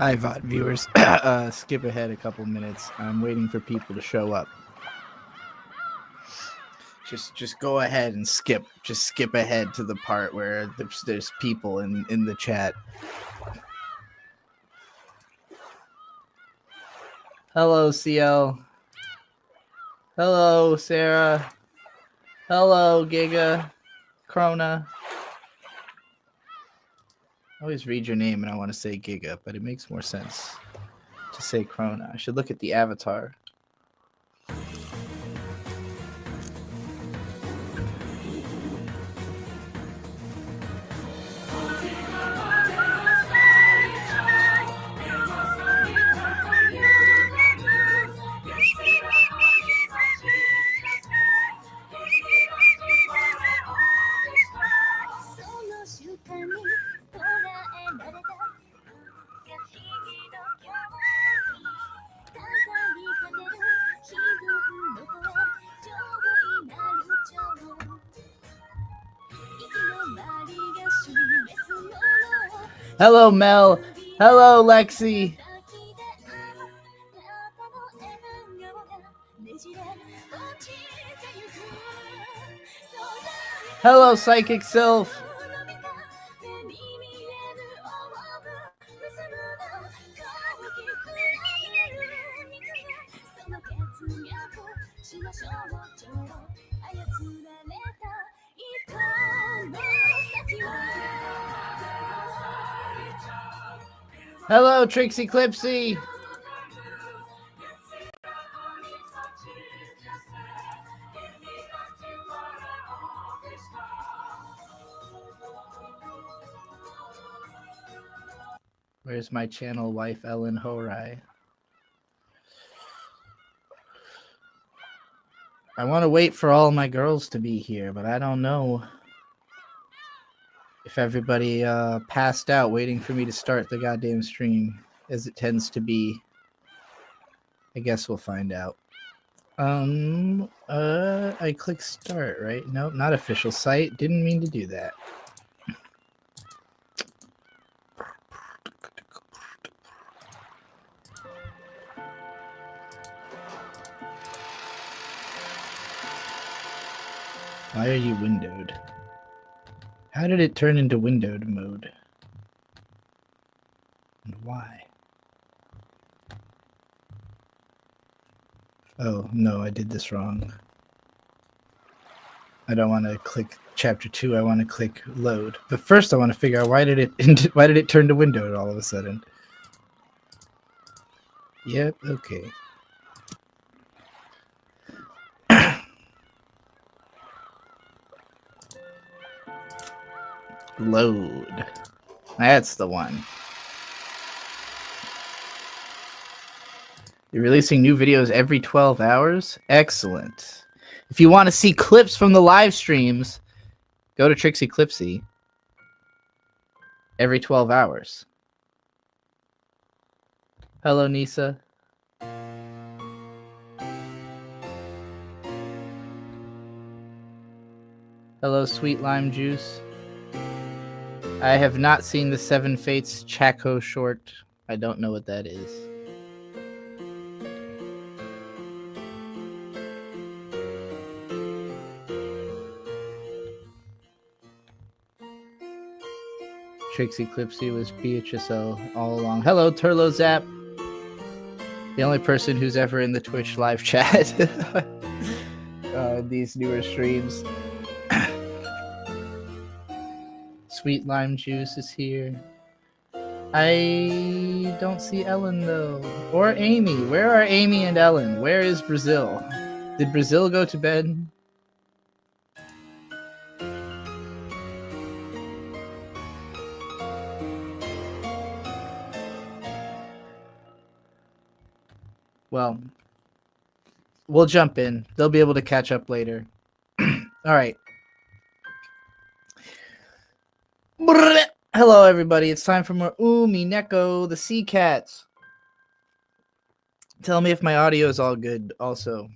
Hi, VOD viewers. Skip ahead a couple minutes. I'm waiting for people to show up. Just go ahead and skip. Just skip ahead to the part where there's people in the chat. Hello, CL. Hello, Sarah. Hello, Giga. Krona. I always read your name and I want to say Giga, but it makes more sense to say Krona. I should look at the avatar. Hello, Mel. Hello, Lexi. Hello, Psychic Sylph. Hello, Trixie Clipsy. Where's my channel wife, Ellen Horai? I want to wait for all my girls to be here, but I don't know if everybody passed out waiting for me to start the goddamn stream, as it tends to be. I guess we'll find out. I click start, right? Nope, not official site. Didn't mean to do that. Why are you windowed? How did it turn into windowed mode? And why? Oh, no, I did this wrong. I don't want to click chapter 2. I want to click load. But first I want to figure out why did it turn to windowed all of a sudden? Yep, okay. Load. That's the one. You're releasing new videos every 12 hours? Excellent. If you want to see clips from the live streams, go to Trixie Clipsy every 12 hours. Hello, Nisa. Hello, Sweet Lime Juice. I have not seen the Seven Fates Chaco short. I don't know what that is. Trixie Clipsy was BHSO all along. Hello, Turlo Zap. The only person who's ever in the Twitch live chat. These newer streams. Sweet Lime Juice is here. I don't see Ellen, though. Or Amy. Where are Amy and Ellen? Where is Brazil? Did Brazil go to bed? Well, we'll jump in. They'll be able to catch up later. All right. Hello, everybody. It's time for more Umi Neko, the Sea Cats. Tell me if my audio is all good, also.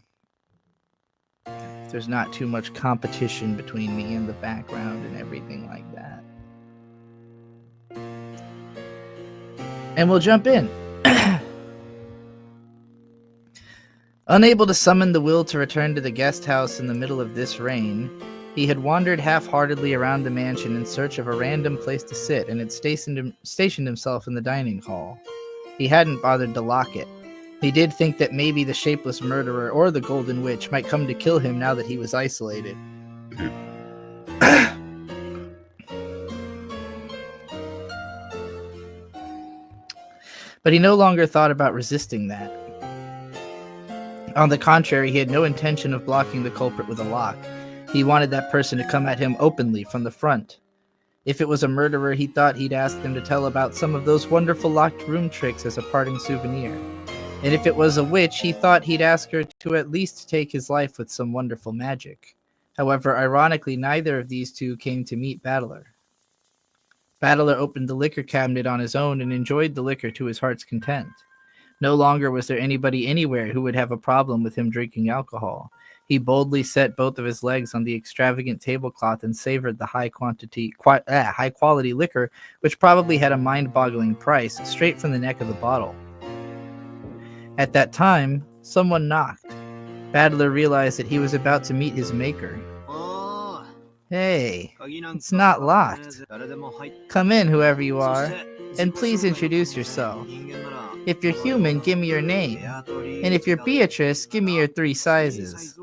If there's not too much competition between me and the background and everything like that. and we'll jump in. Unable to summon the will to return to the guest house in the middle of this rain, he had wandered half-heartedly around the mansion in search of a random place to sit and had stationed himself in the dining hall. He hadn't bothered to lock it. He did think that maybe the shapeless murderer or the Golden Witch might come to kill him now that he was isolated. But he no longer thought about resisting that. On the contrary, he had no intention of blocking the culprit with a lock. He wanted that person to come at him openly from the front. If it was a murderer, he thought he'd ask them to tell about some of those wonderful locked room tricks as a parting souvenir. And if it was a witch, he thought he'd ask her to at least take his life with some wonderful magic. However, ironically, neither of these two came to meet Battler. Battler opened the liquor cabinet on his own and enjoyed the liquor to his heart's content. No longer was there anybody anywhere who would have a problem with him drinking alcohol. He boldly set both of his legs on the extravagant tablecloth and savored the high-quality liquor, which probably had a mind-boggling price, straight from the neck of the bottle. At that time, someone knocked. Battler realized that he was about to meet his maker. Hey, it's not locked. Come in, whoever you are, and please introduce yourself. If you're human, give me your name. And if you're Beatrice, give me your 3 sizes.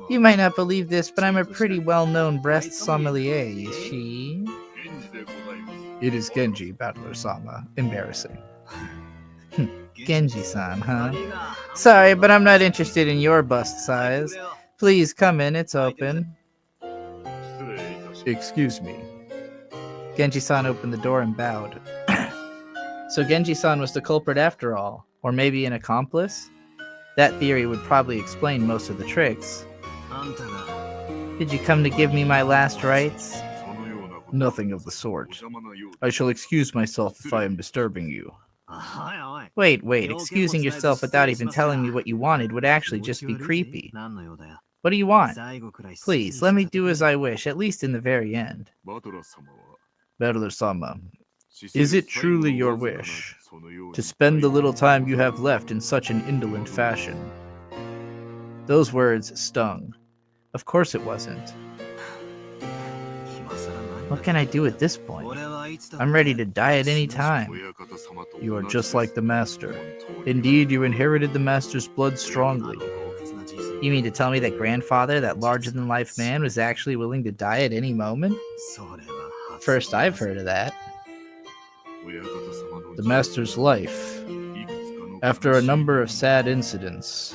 You might not believe this, but I'm a pretty well-known breast sommelier, is she? It is Genji, Battler-sama. Embarrassing. Genji-san, huh? Sorry, but I'm not interested in your bust size. Please come in, it's open. Excuse me. Genji-san opened the door and bowed. So Genji-san was the culprit after all, or maybe an accomplice? That theory would probably explain most of the tricks. Did you come to give me my last rites? Nothing of the sort. I shall excuse myself if I am disturbing you. Wait, excusing yourself without even telling me what you wanted would actually just be creepy. What do you want? Please, let me do as I wish, at least in the very end. Battler-sama, is it truly your wish to spend the little time you have left in such an indolent fashion? Those words stung. Of course it wasn't. What can I do at this point? I'm ready to die at any time. You are just like the Master. Indeed, you inherited the Master's blood strongly. You mean to tell me that Grandfather, that larger-than-life man, was actually willing to die at any moment? First I've heard of that. The Master's life, after a number of sad incidents,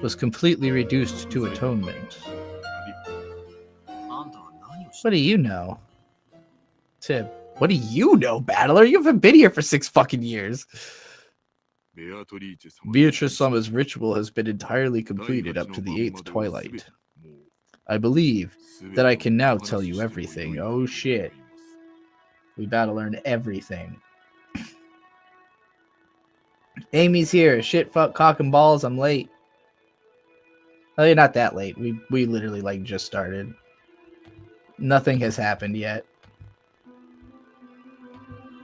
was completely reduced to atonement. What do you know? Tib, what do you know, Battler? You haven't been here for 6 fucking years. Beatrice-sama's ritual has been entirely completed up to the 8th twilight. I believe that I can now tell you everything. Oh shit. We about to learn everything. Amy's here. Shit, fuck, cock and balls. I'm late. Oh, you're not that late. We literally like just started. Nothing has happened yet.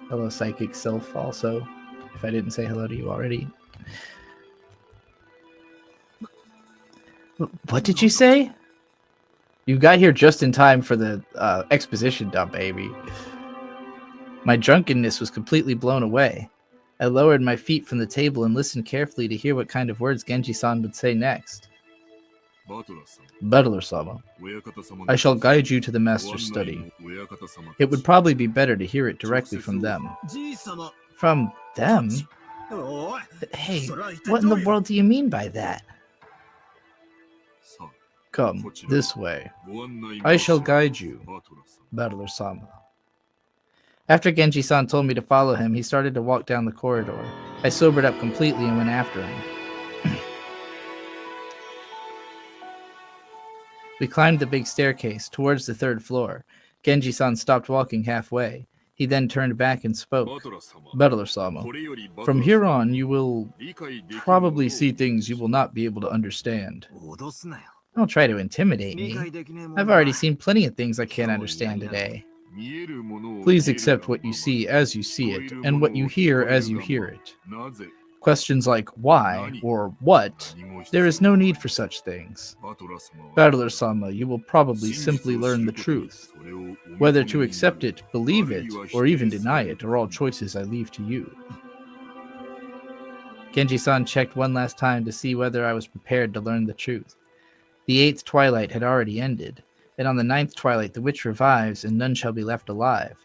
Hello, Psychic Self, also. If I didn't say hello to you already. What did you say? You got here just in time for the exposition dump, baby. My drunkenness was completely blown away. I lowered my feet from the table and listened carefully to hear what kind of words Genji-san would say next. Battler-sama, I shall guide you to the Master's study. It would probably be better to hear it directly from them. From them? Hey, what in the world do you mean by that? Come, this way. I shall guide you, Battler-sama. After Genji-san told me to follow him, he started to walk down the corridor. I sobered up completely and went after him. We climbed the big staircase towards the 3rd floor. Genji-san stopped walking halfway. He then turned back and spoke. Battler-sama, from here on you will probably see things you will not be able to understand. Don't try to intimidate me. I've already seen plenty of things I can't understand today. Please accept what you see as you see it, and what you hear as you hear it. Questions like why or what, there is no need for such things. Battler-sama, you will probably simply learn the truth. Whether to accept it, believe it, or even deny it are all choices I leave to you. Genji-san checked one last time to see whether I was prepared to learn the truth. The 8th twilight had already ended, and on the 9th twilight the witch revives and none shall be left alive.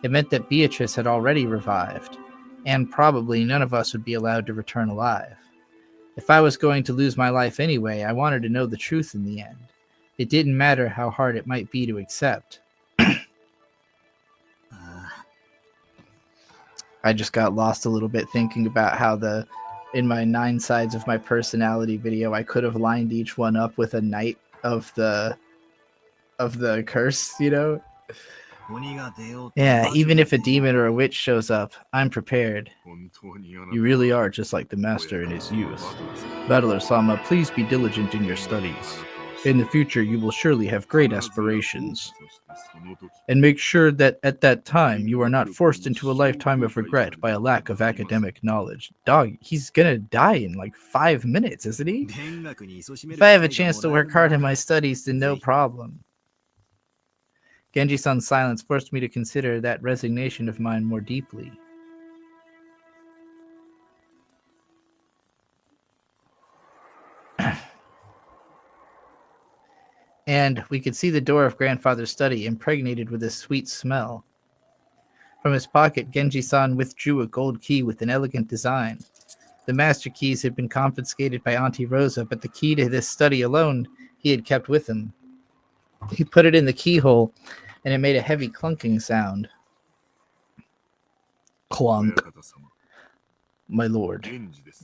It meant that Beatrice had already revived, and probably none of us would be allowed to return alive. If I was going to lose my life anyway, I wanted to know the truth in the end. It didn't matter how hard it might be to accept. I just got lost a little bit thinking about how in my 9 sides of my personality video, I could have lined each one up with a knight of the curse, you know? Yeah, even if a demon or a witch shows up, I'm prepared. You really are just like the master in his youth. Battler-sama, please be diligent in your studies. In the future, you will surely have great aspirations. And make sure that at that time, you are not forced into a lifetime of regret by a lack of academic knowledge. Dog, he's gonna die in like 5 minutes, isn't he? If I have a chance to work hard in my studies, then no problem. Genji-san's silence forced me to consider that resignation of mine more deeply. And we could see the door of grandfather's study impregnated with a sweet smell. From his pocket, Genji-san withdrew a gold key with an elegant design. The master keys had been confiscated by Auntie Rosa, but the key to this study alone he had kept with him. He put it in the keyhole, and it made a heavy clunking sound. Clunk. My lord,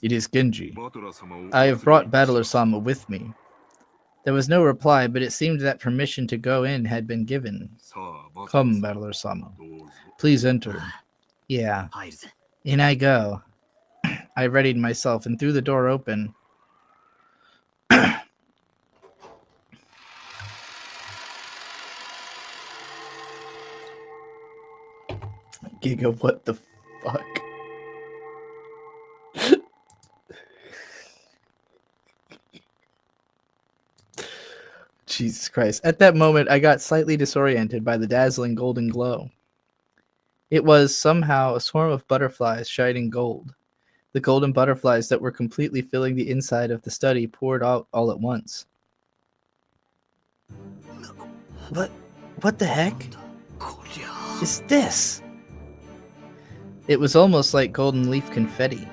it is Genji. I have brought Battler-sama with me. There was no reply, but it seemed that permission to go in had been given. Come, Battler-sama. Please enter. Yeah. In I go. I readied myself and threw the door open. Giga, what the fuck? Jesus Christ. At that moment, I got slightly disoriented by the dazzling golden glow. It was somehow a swarm of butterflies shining gold. The golden butterflies that were completely filling the inside of the study poured out all at once. What the heck is this? It was almost like golden leaf confetti.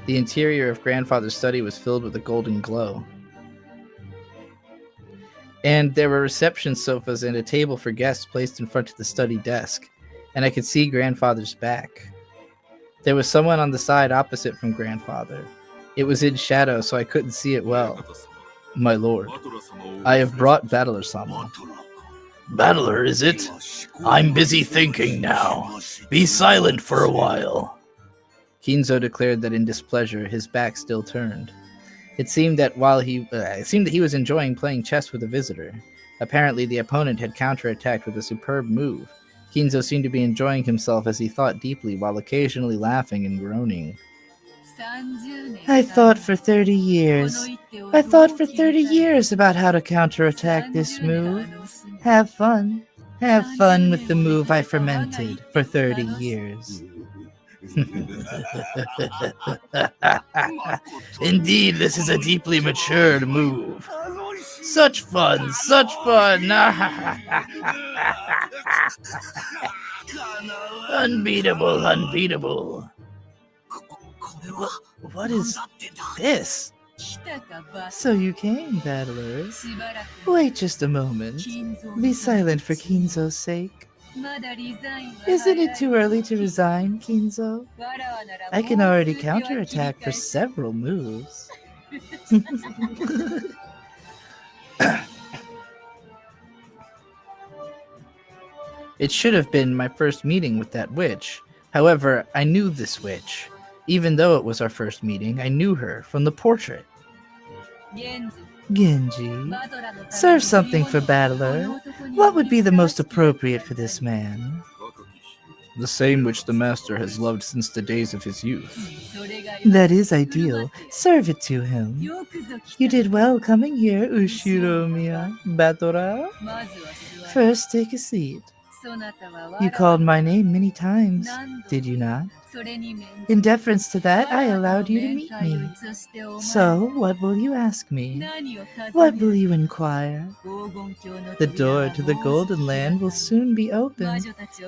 The interior of grandfather's study was filled with a golden glow. And there were reception sofas and a table for guests placed in front of the study desk, and I could see grandfather's back. There was someone on the side opposite from grandfather. It was in shadow, so I couldn't see it well. My lord, I have brought Battler-sama. Battler, is it? I'm busy thinking now. Be silent for a while. Kinzo declared that in displeasure, his back still turned. It seemed that he was enjoying playing chess with a visitor. Apparently, the opponent had counterattacked with a superb move. Kinzo seemed to be enjoying himself as he thought deeply while occasionally laughing and groaning. I thought for 30 years about how to counterattack this move. Have fun. Have fun with the move I fermented for 30 years. Indeed, this is a deeply matured move. Such fun, such fun. Unbeatable, unbeatable. What is this? So you came, battlers. Wait just a moment. Be silent for Kinzo's sake. Isn't it too early to resign, Kinzo? I can already counterattack for several moves. It should have been my first meeting with that witch. However, I knew this witch. Even though it was our first meeting, I knew her from the portrait. Genji, serve something for Battler. What would be the most appropriate for this man? The same which the master has loved since the days of his youth. That is ideal. Serve it to him. You did well coming here, Ushiromiya Batora. First, take a seat. You called my name many times, did you not? In deference to that, I allowed you to meet me. So, what will you ask me? What will you inquire? The door to the Golden Land will soon be open.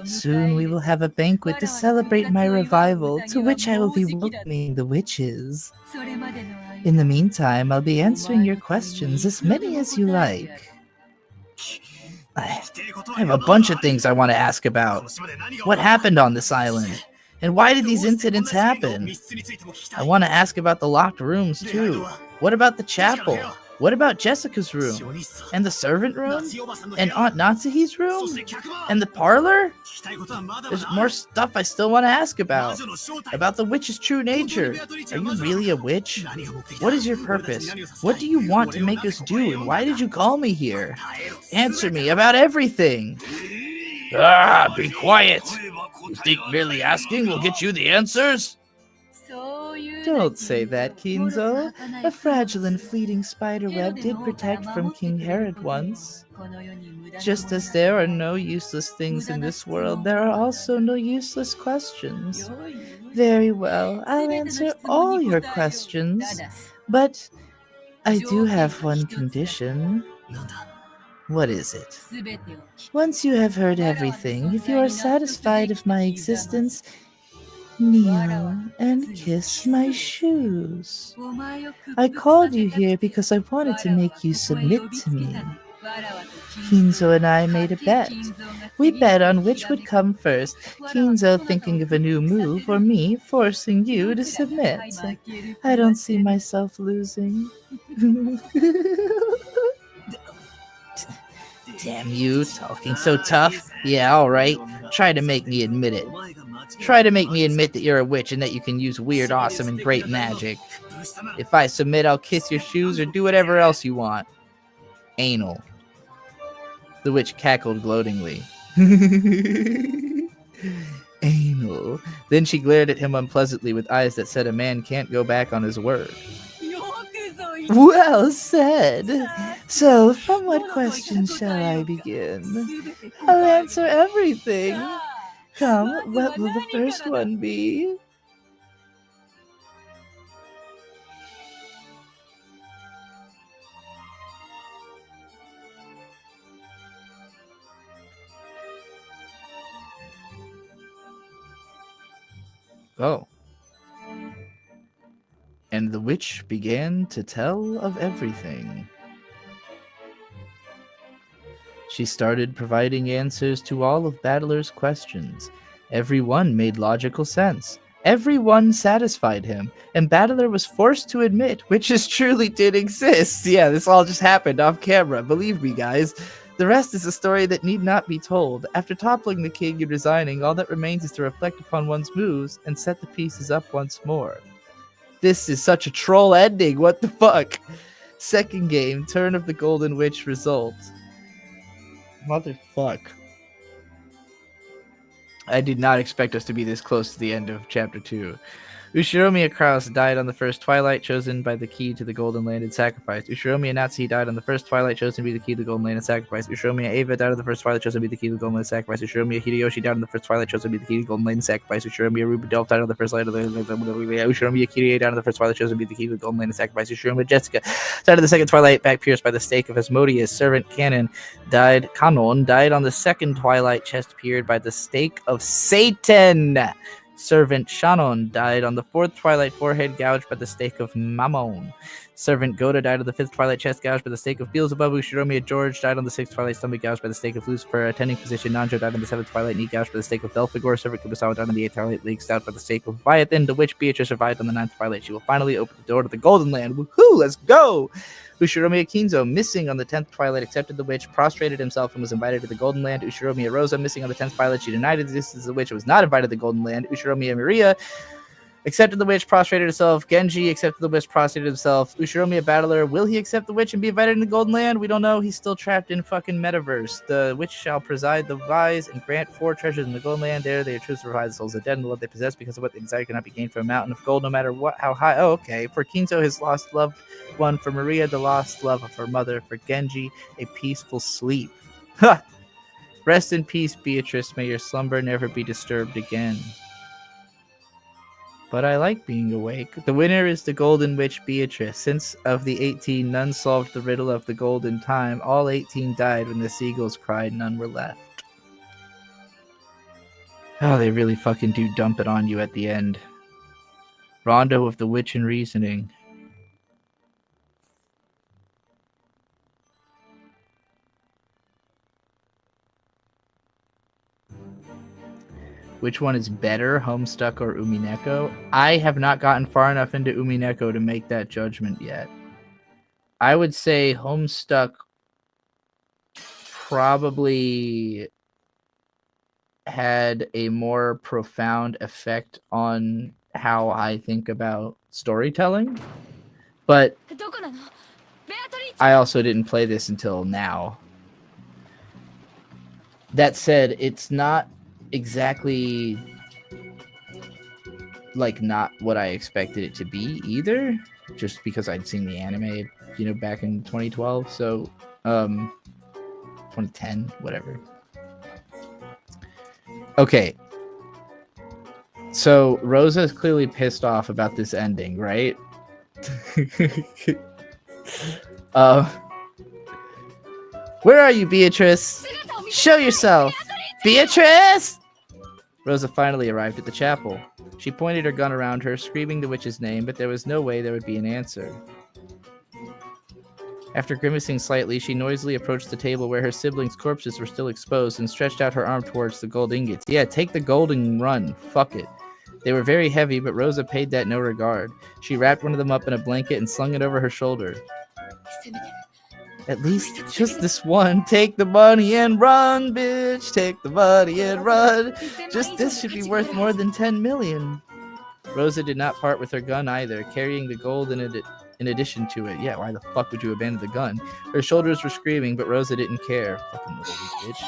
Soon we will have a banquet to celebrate my revival, to which I will be welcoming the witches. In the meantime, I'll be answering your questions, as many as you like. I have a bunch of things I want to ask about. What happened on this island? And why did these incidents happen? I want to ask about the locked rooms, too. What about the chapel? What about Jessica's room? And the servant room? And Aunt Natsuhi's room? And the parlor? There's more stuff I still want to ask about. About the witch's true nature. Are you really a witch? What is your purpose? What do you want to make us do? And why did you call me here? Answer me about everything. Ah, be quiet. You think merely asking will get you the answers? Don't say that, Kinzo. A fragile and fleeting spider web did protect from King Herod once. Just as there are no useless things in this world, there are also no useless questions. Very well, I'll answer all your questions, but I do have one condition. What is it? Once you have heard everything, if you are satisfied of my existence, kneel and kiss my shoes. I called you here because I wanted to make you submit to me. Kinzo and I made a bet. We bet on which would come first, Kinzo thinking of a new move, or me forcing you to submit. I don't see myself losing. Damn you, talking so tough. Yeah, alright. Try to make me admit it. Try to make me admit that you're a witch and that you can use weird, awesome, and great magic. If I submit, I'll kiss your shoes or do whatever else you want. Anal. The witch cackled gloatingly. Anal. Then she glared at him unpleasantly with eyes that said a man can't go back on his word. Well said. So, from what question shall I begin? I'll answer everything. Come, what will the first one be? Oh. And the witch began to tell of everything. She started providing answers to all of Battler's questions. Every one made logical sense. Every one satisfied him, and Battler was forced to admit witches truly did exist. Yeah, this all just happened off camera, believe me, guys. The rest is a story that need not be told. After toppling the king and resigning, all that remains is to reflect upon one's moves and set the pieces up once more. This is such a troll ending, what the fuck? Second game, Turn of the Golden Witch result. Motherfuck. I did not expect us to be this close to the end of Chapter 2. Ushiromiya Kraus died on the first twilight, chosen by the key to the Golden Land and sacrificed. Ushiromiya Natsuhi died on the first twilight, chosen to be the key to the Golden Land and sacrificed. Ushiromiya Eva died on the first twilight, chosen to be the key to the Golden Land and sacrificed. Ushiromiya Hideyoshi died on the first twilight, chosen to be the key to the Golden Land and sacrificed. Ushiromiya Rubidelf died on the first twilight. Ushiromiya Kirie died on the first twilight, chosen to be the key to the Golden Land and sacrificed. Ushiromiya Jessica died on the second twilight, back pierced by the stake of Asmodeus. Servant Kanon died on the second twilight, chest pierced by the stake of Satan. Servant Shannon died on the fourth twilight, forehead gouged by the stake of Mammon. Servant Goda died on the fifth twilight, chest gouged by the stake of Beelzebub. Ushiromiya George died on the sixth twilight, stomach gouged by the stake of Lucifer. Attending physician Nanjo died on the seventh twilight, knee gouged by the stake of Belphegor. Servant Kumasawa died on the eighth twilight, leagued out by the stake of Leviathan. The witch Beatrice survived on the ninth twilight. She will finally open the door to the Golden Land. Woohoo! Let's go! Ushiromiya Kinzo, missing on the 10th twilight, accepted the witch, prostrated himself, and was invited to the Golden Land. Ushiromiya Rosa, missing on the 10th twilight, she denied the existence of the witch and was not invited to the Golden Land. Ushiromiya Maria Accepted the witch, prostrated herself. Genji accepted the witch, prostrated himself. Ushiromi, a battler. Will he accept the witch and be invited in the Golden Land? We don't know. He's still trapped in fucking metaverse. The witch shall preside the wise and grant 4 treasures in the Golden Land. There they are choose to provide the souls of the dead and the love they possess because of what anxiety cannot be gained from a mountain of gold, no matter what, how high. Oh, okay. For Kinzo, his lost loved one. For Maria, the lost love of her mother. For Genji, a peaceful sleep. Ha! Rest in peace, Beatrice. May your slumber never be disturbed again. But I like being awake. The winner is the Golden Witch Beatrice. Since of the 18, none solved the riddle of the golden time. All 18 died when the seagulls cried, none were left. Oh, they really fucking do dump it on you at the end. Rondo of the Witch and Reasoning. Which one is better, Homestuck or Umineko? I have not gotten far enough into Umineko to make that judgment yet. I would say Homestuck probably had a more profound effect on how I think about storytelling. But I also didn't play this until now. That said, it's not exactly like not what I expected it to be either, just because I'd seen the anime, you know, back in 2012, so 2010, whatever. Okay, so Rosa is clearly pissed off about this ending, right? Where are you, Beatrice? Show yourself! Beatrice! Rosa finally arrived at the chapel. She pointed her gun around her, screaming the witch's name, but there was no way there would be an answer. After grimacing slightly, she noisily approached the table where her siblings' corpses were still exposed and stretched out her arm towards the gold ingots. Yeah, take the gold and run. Fuck it. They were very heavy, but Rosa paid that no regard. She wrapped one of them up in a blanket and slung it over her shoulder. At least just this one. Take the money and run, bitch. Take the money and run. Just this should be worth more than 10 million. Rosa did not part with her gun either, carrying the gold in addition to it. Yeah, why the fuck would you abandon the gun? Her shoulders were screaming, but Rosa didn't care. Fucking little bitch.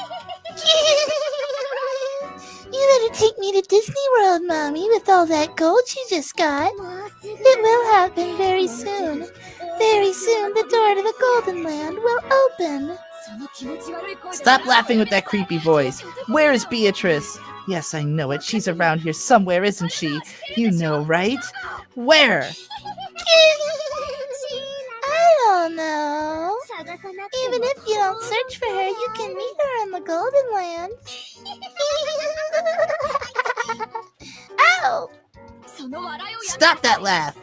You better take me to Disney World, Mommy, with all that gold you just got. It will happen very soon. Very soon, the door to the Golden Land will open. Stop laughing with that creepy voice. Where is Beatrice? Yes, I know it. She's around here somewhere, isn't she? You know, right? Where? I don't know. Even if you don't search for her, you can meet her in the Golden Land. Ow! Stop that laugh!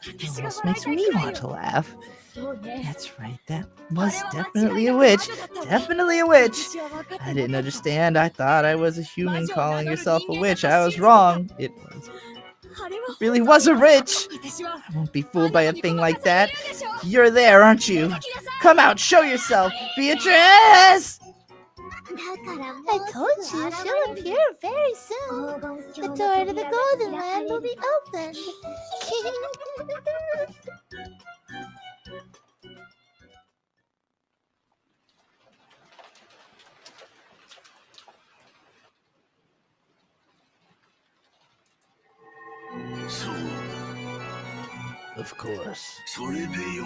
It almost makes me want to laugh. That's right, that was definitely a witch. Definitely a witch. I didn't understand. I thought I was a human calling yourself a witch. I was wrong. It really was a witch. I won't be fooled by a thing like that. You're there, aren't you? Come out, show yourself, Beatrice! I told you, she'll appear very soon. The door to the Golden Land will be opened. Of course.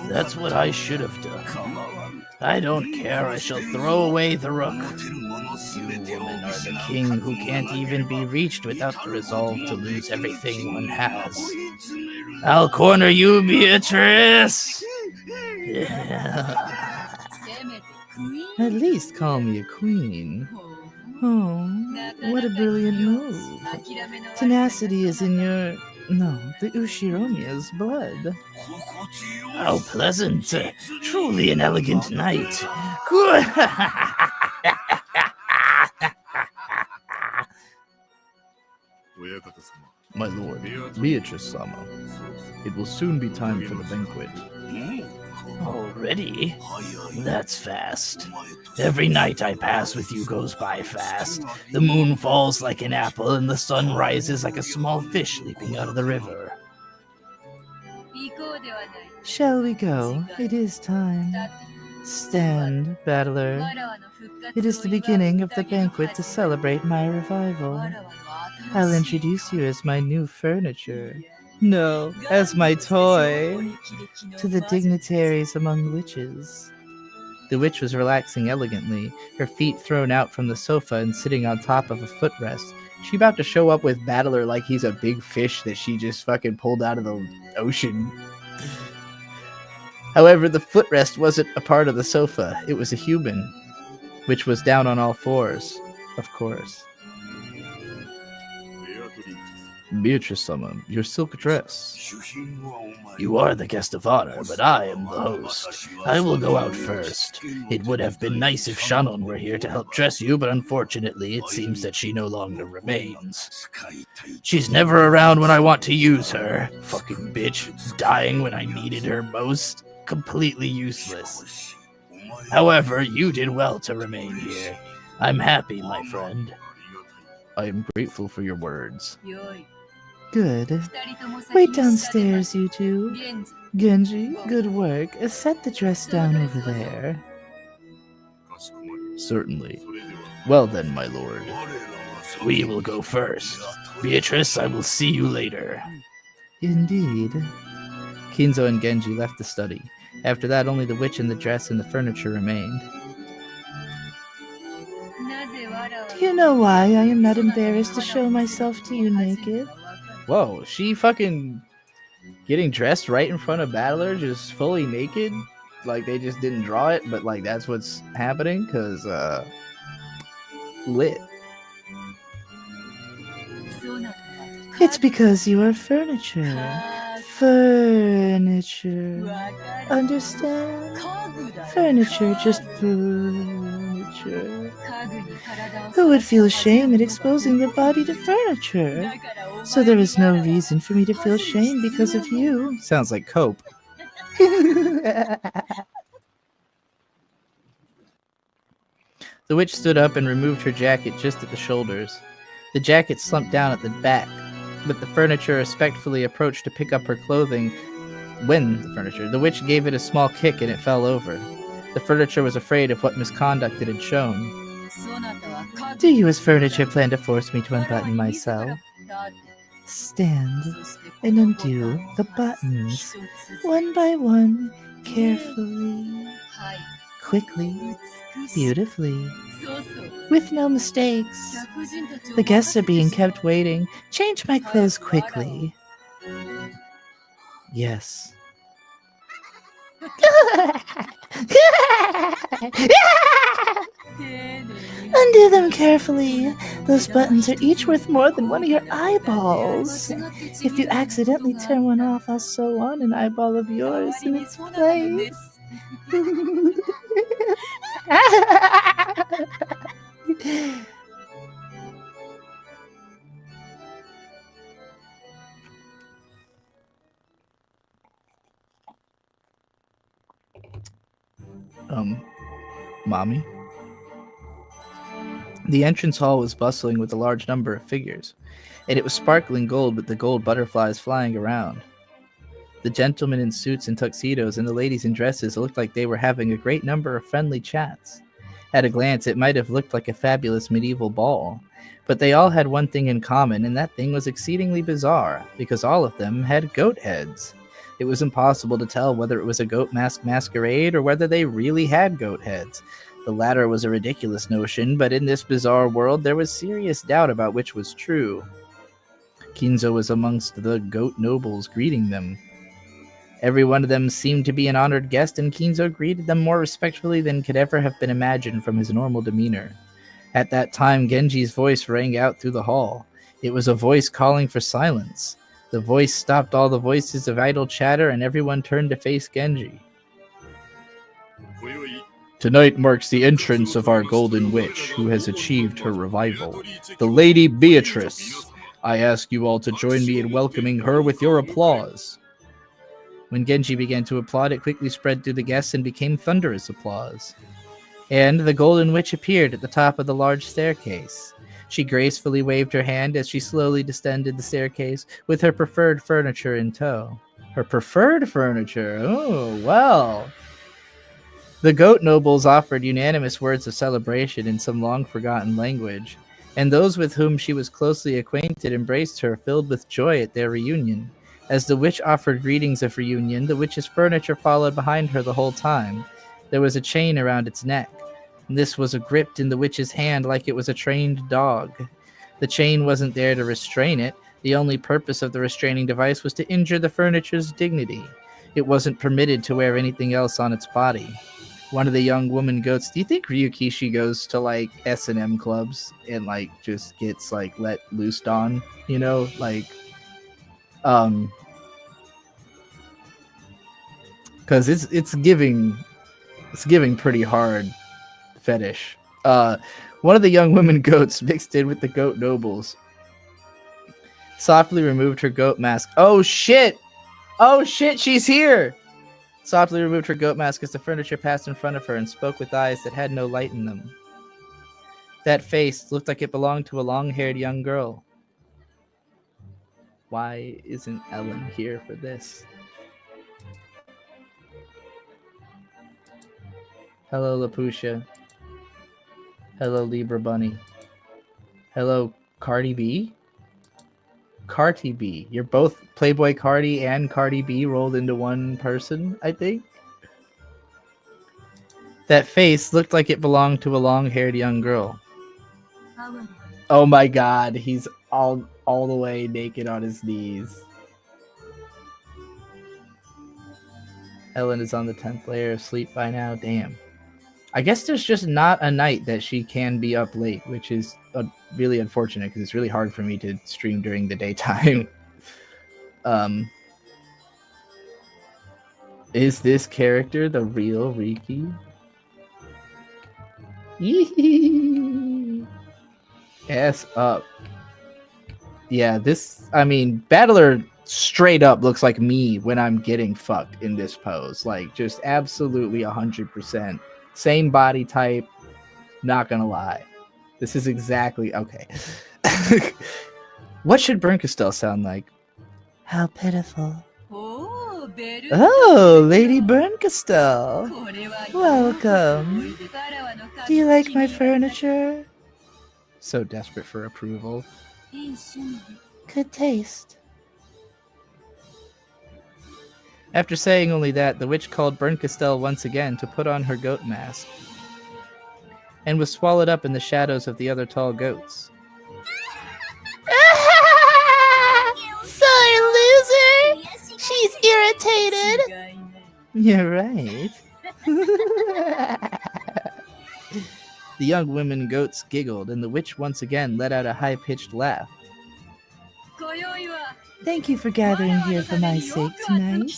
That's what I should have done. I don't care, I shall throw away the rook. You women are the king who can't even be reached without the resolve to lose everything one has. I'll corner you, Beatrice! Yeah. At least call me a queen. Oh, what a brilliant move. Tenacity is in your... No, the Ushiromiya's blood. How pleasant. Truly an elegant night. Good. My lord, Beatrice-sama, it will soon be time for the banquet. Already? That's fast. Every night I pass with you goes by fast. The moon falls like an apple and the sun rises like a small fish leaping out of the river. Shall we go? It is time. Stand, battler. It is the beginning of the banquet to celebrate my revival. I'll introduce you as my new furniture. No, as my toy. To the dignitaries among witches. The witch was relaxing elegantly, her feet thrown out from the sofa and sitting on top of a footrest. She about to show up with Battler like he's a big fish that she just fucking pulled out of the ocean. However, the footrest wasn't a part of the sofa. It was a human, which was down on all fours, of course. Beatrice-sama, your silk dress. You are the guest of honor, but I am the host. I will go out first. It would have been nice if Shannon were here to help dress you, but unfortunately it seems that she no longer remains. She's never around when I want to use her. Fucking bitch, dying when I needed her most. Completely useless. However, you did well to remain here. I'm happy, my friend. I am grateful for your words. Good. Wait downstairs, you two. Genji, good work. Set the dress down over there. Certainly. Well then, my lord. We will go first. Beatrice, I will see you later. Indeed. Kinzo and Genji left the study. After that, only the witch and the dress and the furniture remained. Do you know why I am not embarrassed to show myself to you naked? Whoa, she fucking getting dressed right in front of Battler, just fully naked? Like, they just didn't draw it, but, like, that's what's happening? Because, lit. It's because you are furniture. Furniture. Understand? Furniture, just furniture. Who would feel shame at exposing their body to furniture? So there is no reason for me to feel shame because of you. Sounds like Cope. The witch stood up and removed her jacket just at the shoulders. The jacket slumped down at the back, but the furniture respectfully approached to pick up her clothing. The witch gave it a small kick and it fell over. The furniture was afraid of what misconduct it had shown. Do you as furniture plan to force me to unbutton myself? Stand and undo the buttons, one by one, carefully, quickly, beautifully, with no mistakes. The guests are being kept waiting. Change my clothes quickly. Yes. Undo them carefully. Those buttons are each worth more than one of your eyeballs. If you accidentally turn one off, I'll sew on an eyeball of yours in its place. Mommy? The entrance hall was bustling with a large number of figures, and it was sparkling gold with the gold butterflies flying around. The gentlemen in suits and tuxedos and the ladies in dresses looked like they were having a great number of friendly chats. At a glance, it might have looked like a fabulous medieval ball, but they all had one thing in common, and that thing was exceedingly bizarre, because all of them had goat heads. It was impossible to tell whether it was a goat mask masquerade or whether they really had goat heads. The latter was a ridiculous notion, but in this bizarre world there was serious doubt about which was true. Kinzo was amongst the goat nobles greeting them. Every one of them seemed to be an honored guest, and Kinzo greeted them more respectfully than could ever have been imagined from his normal demeanor. At that time, Genji's voice rang out through the hall. It was a voice calling for silence. The voice stopped all the voices of idle chatter, and everyone turned to face Genji. Tonight marks the entrance of our golden witch, who has achieved her revival, the Lady Beatrice. I ask you all to join me in welcoming her with your applause. When Genji began to applaud, it quickly spread through the guests and became thunderous applause. And the Golden Witch appeared at the top of the large staircase. She gracefully waved her hand as she slowly descended the staircase with her preferred furniture in tow. Her preferred furniture? Oh, well. The goat nobles offered unanimous words of celebration in some long-forgotten language, and those with whom she was closely acquainted embraced her, filled with joy at their reunion. As the witch offered greetings of reunion, the witch's furniture followed behind her the whole time. There was a chain around its neck. This was gripped in the witch's hand like it was a trained dog. The chain wasn't there to restrain it. The only purpose of the restraining device was to injure the furniture's dignity. It wasn't permitted to wear anything else on its body. One of the young woman goats, do you think Ryukishi goes to like S&M clubs and like just gets like let loosed on, you know, like because it's giving pretty hard fetish. One of the young women goats mixed in with the goat nobles softly removed her goat mask. Oh shit, she's here. Softly removed her goat mask as the furniture passed in front of her and spoke with eyes that had no light in them. That face looked like it belonged to a long-haired young girl. Why isn't Ellen here for this? Hello, Lapusha. Hello, Libra Bunny. Hello, Cardi B? Cardi B. You're both Playboy Cardi and Cardi B rolled into one person, I think. That face looked like it belonged to a long-haired young girl. Oh my god, he's all the way naked on his knees. Ellen is on the 10th layer of sleep by now. Damn. I guess there's just not a night that she can be up late, which is really unfortunate because it's really hard for me to stream during the daytime. Is this character the real Riki? Ass up. Yeah, Battler straight up looks like me when I'm getting fucked in this pose. Like, just absolutely 100%. Same body type. Not gonna lie. This is exactly... Okay. What should Bernkastel sound like? How pitiful. Oh, Lady Bernkastel. Welcome. Do you like my furniture? So desperate for approval. Good taste. After saying only that, the witch called Bernkastel once again to put on her goat mask, and was swallowed up in the shadows of the other tall goats. Sorry, loser! She's irritated! You're right. The young women goats giggled, and the witch once again let out a high-pitched laugh. Thank you for gathering here for my sake tonight.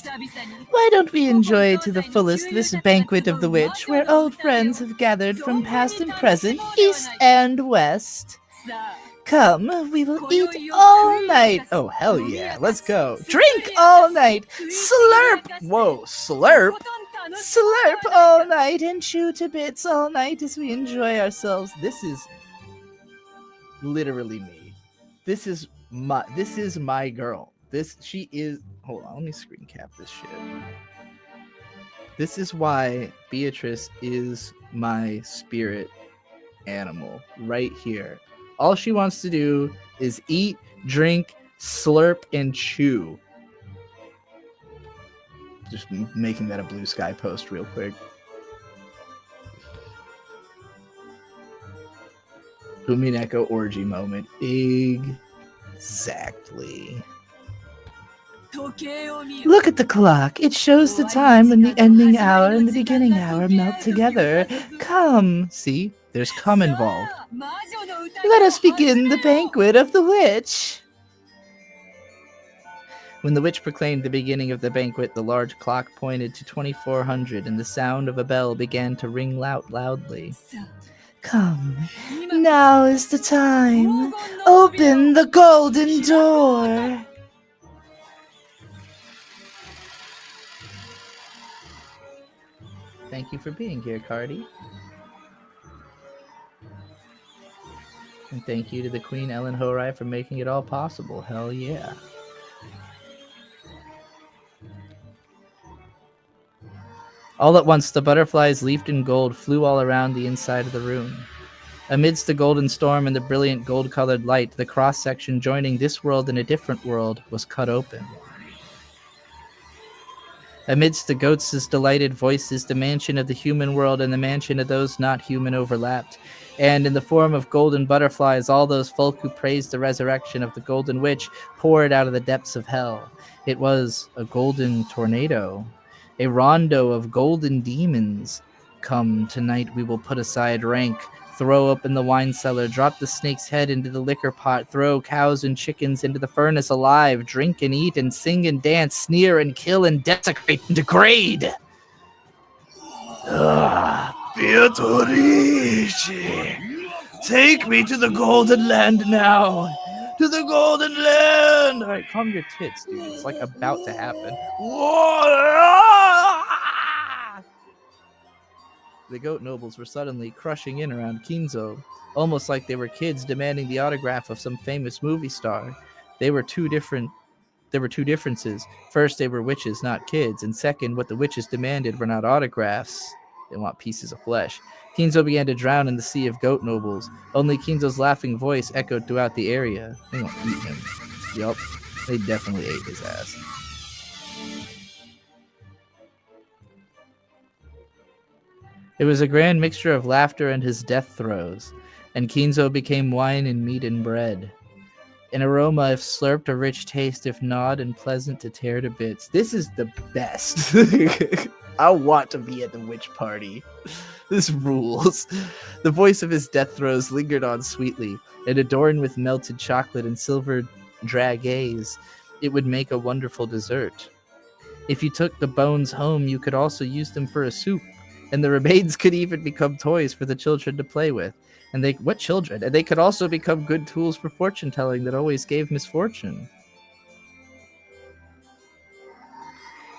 Why don't we enjoy to the fullest this banquet of the witch, where old friends have gathered from past and present, east and west. Come, we will eat all night. Oh, hell yeah, let's go. Drink all night. Slurp. Whoa, slurp. Slurp all night and chew to bits all night as we enjoy ourselves. This is literally me. This is my girl. She is. Hold on, let me screen cap this shit. This is why Beatrice is my spirit animal right here. All she wants to do is eat, drink, slurp, and chew. Just making that a Blue Sky post real quick. Umineko orgy moment. Exactly. Look at the clock. It shows the time when the ending hour and the beginning hour melt together. Come. See? There's come involved. Let us begin the banquet of the witch. When the witch proclaimed the beginning of the banquet, the large clock pointed to 2400 and the sound of a bell began to ring loudly. Come, now is the time. Open the golden door. Thank you for being here, Cardi. And thank you to the Queen Ellen Horai for making it all possible. Hell yeah. All at once, the butterflies leafed in gold flew all around the inside of the room. Amidst the golden storm and the brilliant gold-colored light, the cross-section joining this world and a different world was cut open. Amidst the goats' delighted voices, the mansion of the human world and the mansion of those not human overlapped. And in the form of golden butterflies, all those folk who praised the resurrection of the Golden Witch poured out of the depths of hell. It was a golden tornado, a rondo of golden demons. Come, tonight we will put aside rank, throw open the wine cellar, drop the snake's head into the liquor pot, throw cows and chickens into the furnace alive, drink and eat and sing and dance, sneer and kill and desecrate and degrade. Beatrice, take me to the Golden Land now. To the Golden Land! All right, calm your tits, dude. It's like about to happen. The goat nobles were suddenly crushing in around Kinzo, almost like they were kids demanding the autograph of some famous movie star. There were two differences. First, they were witches, not kids, and second, what the witches demanded were not autographs. They want pieces of flesh. Kinzo began to drown in the sea of goat nobles. Only Kinzo's laughing voice echoed throughout the area. They won't eat him. Yup, they definitely ate his ass. It was a grand mixture of laughter and his death throes, and Kinzo became wine and meat and bread. An aroma if slurped, a rich taste if gnawed, and pleasant to tear to bits. This is the best. I want to be at the witch party. This rules. The voice of his death throes lingered on sweetly, and adorned with melted chocolate and silver dragees, it would make a wonderful dessert. If you took the bones home, you could also use them for a soup, and the remains could even become toys for the children to play with. And what children? And they could also become good tools for fortune telling that always gave misfortune.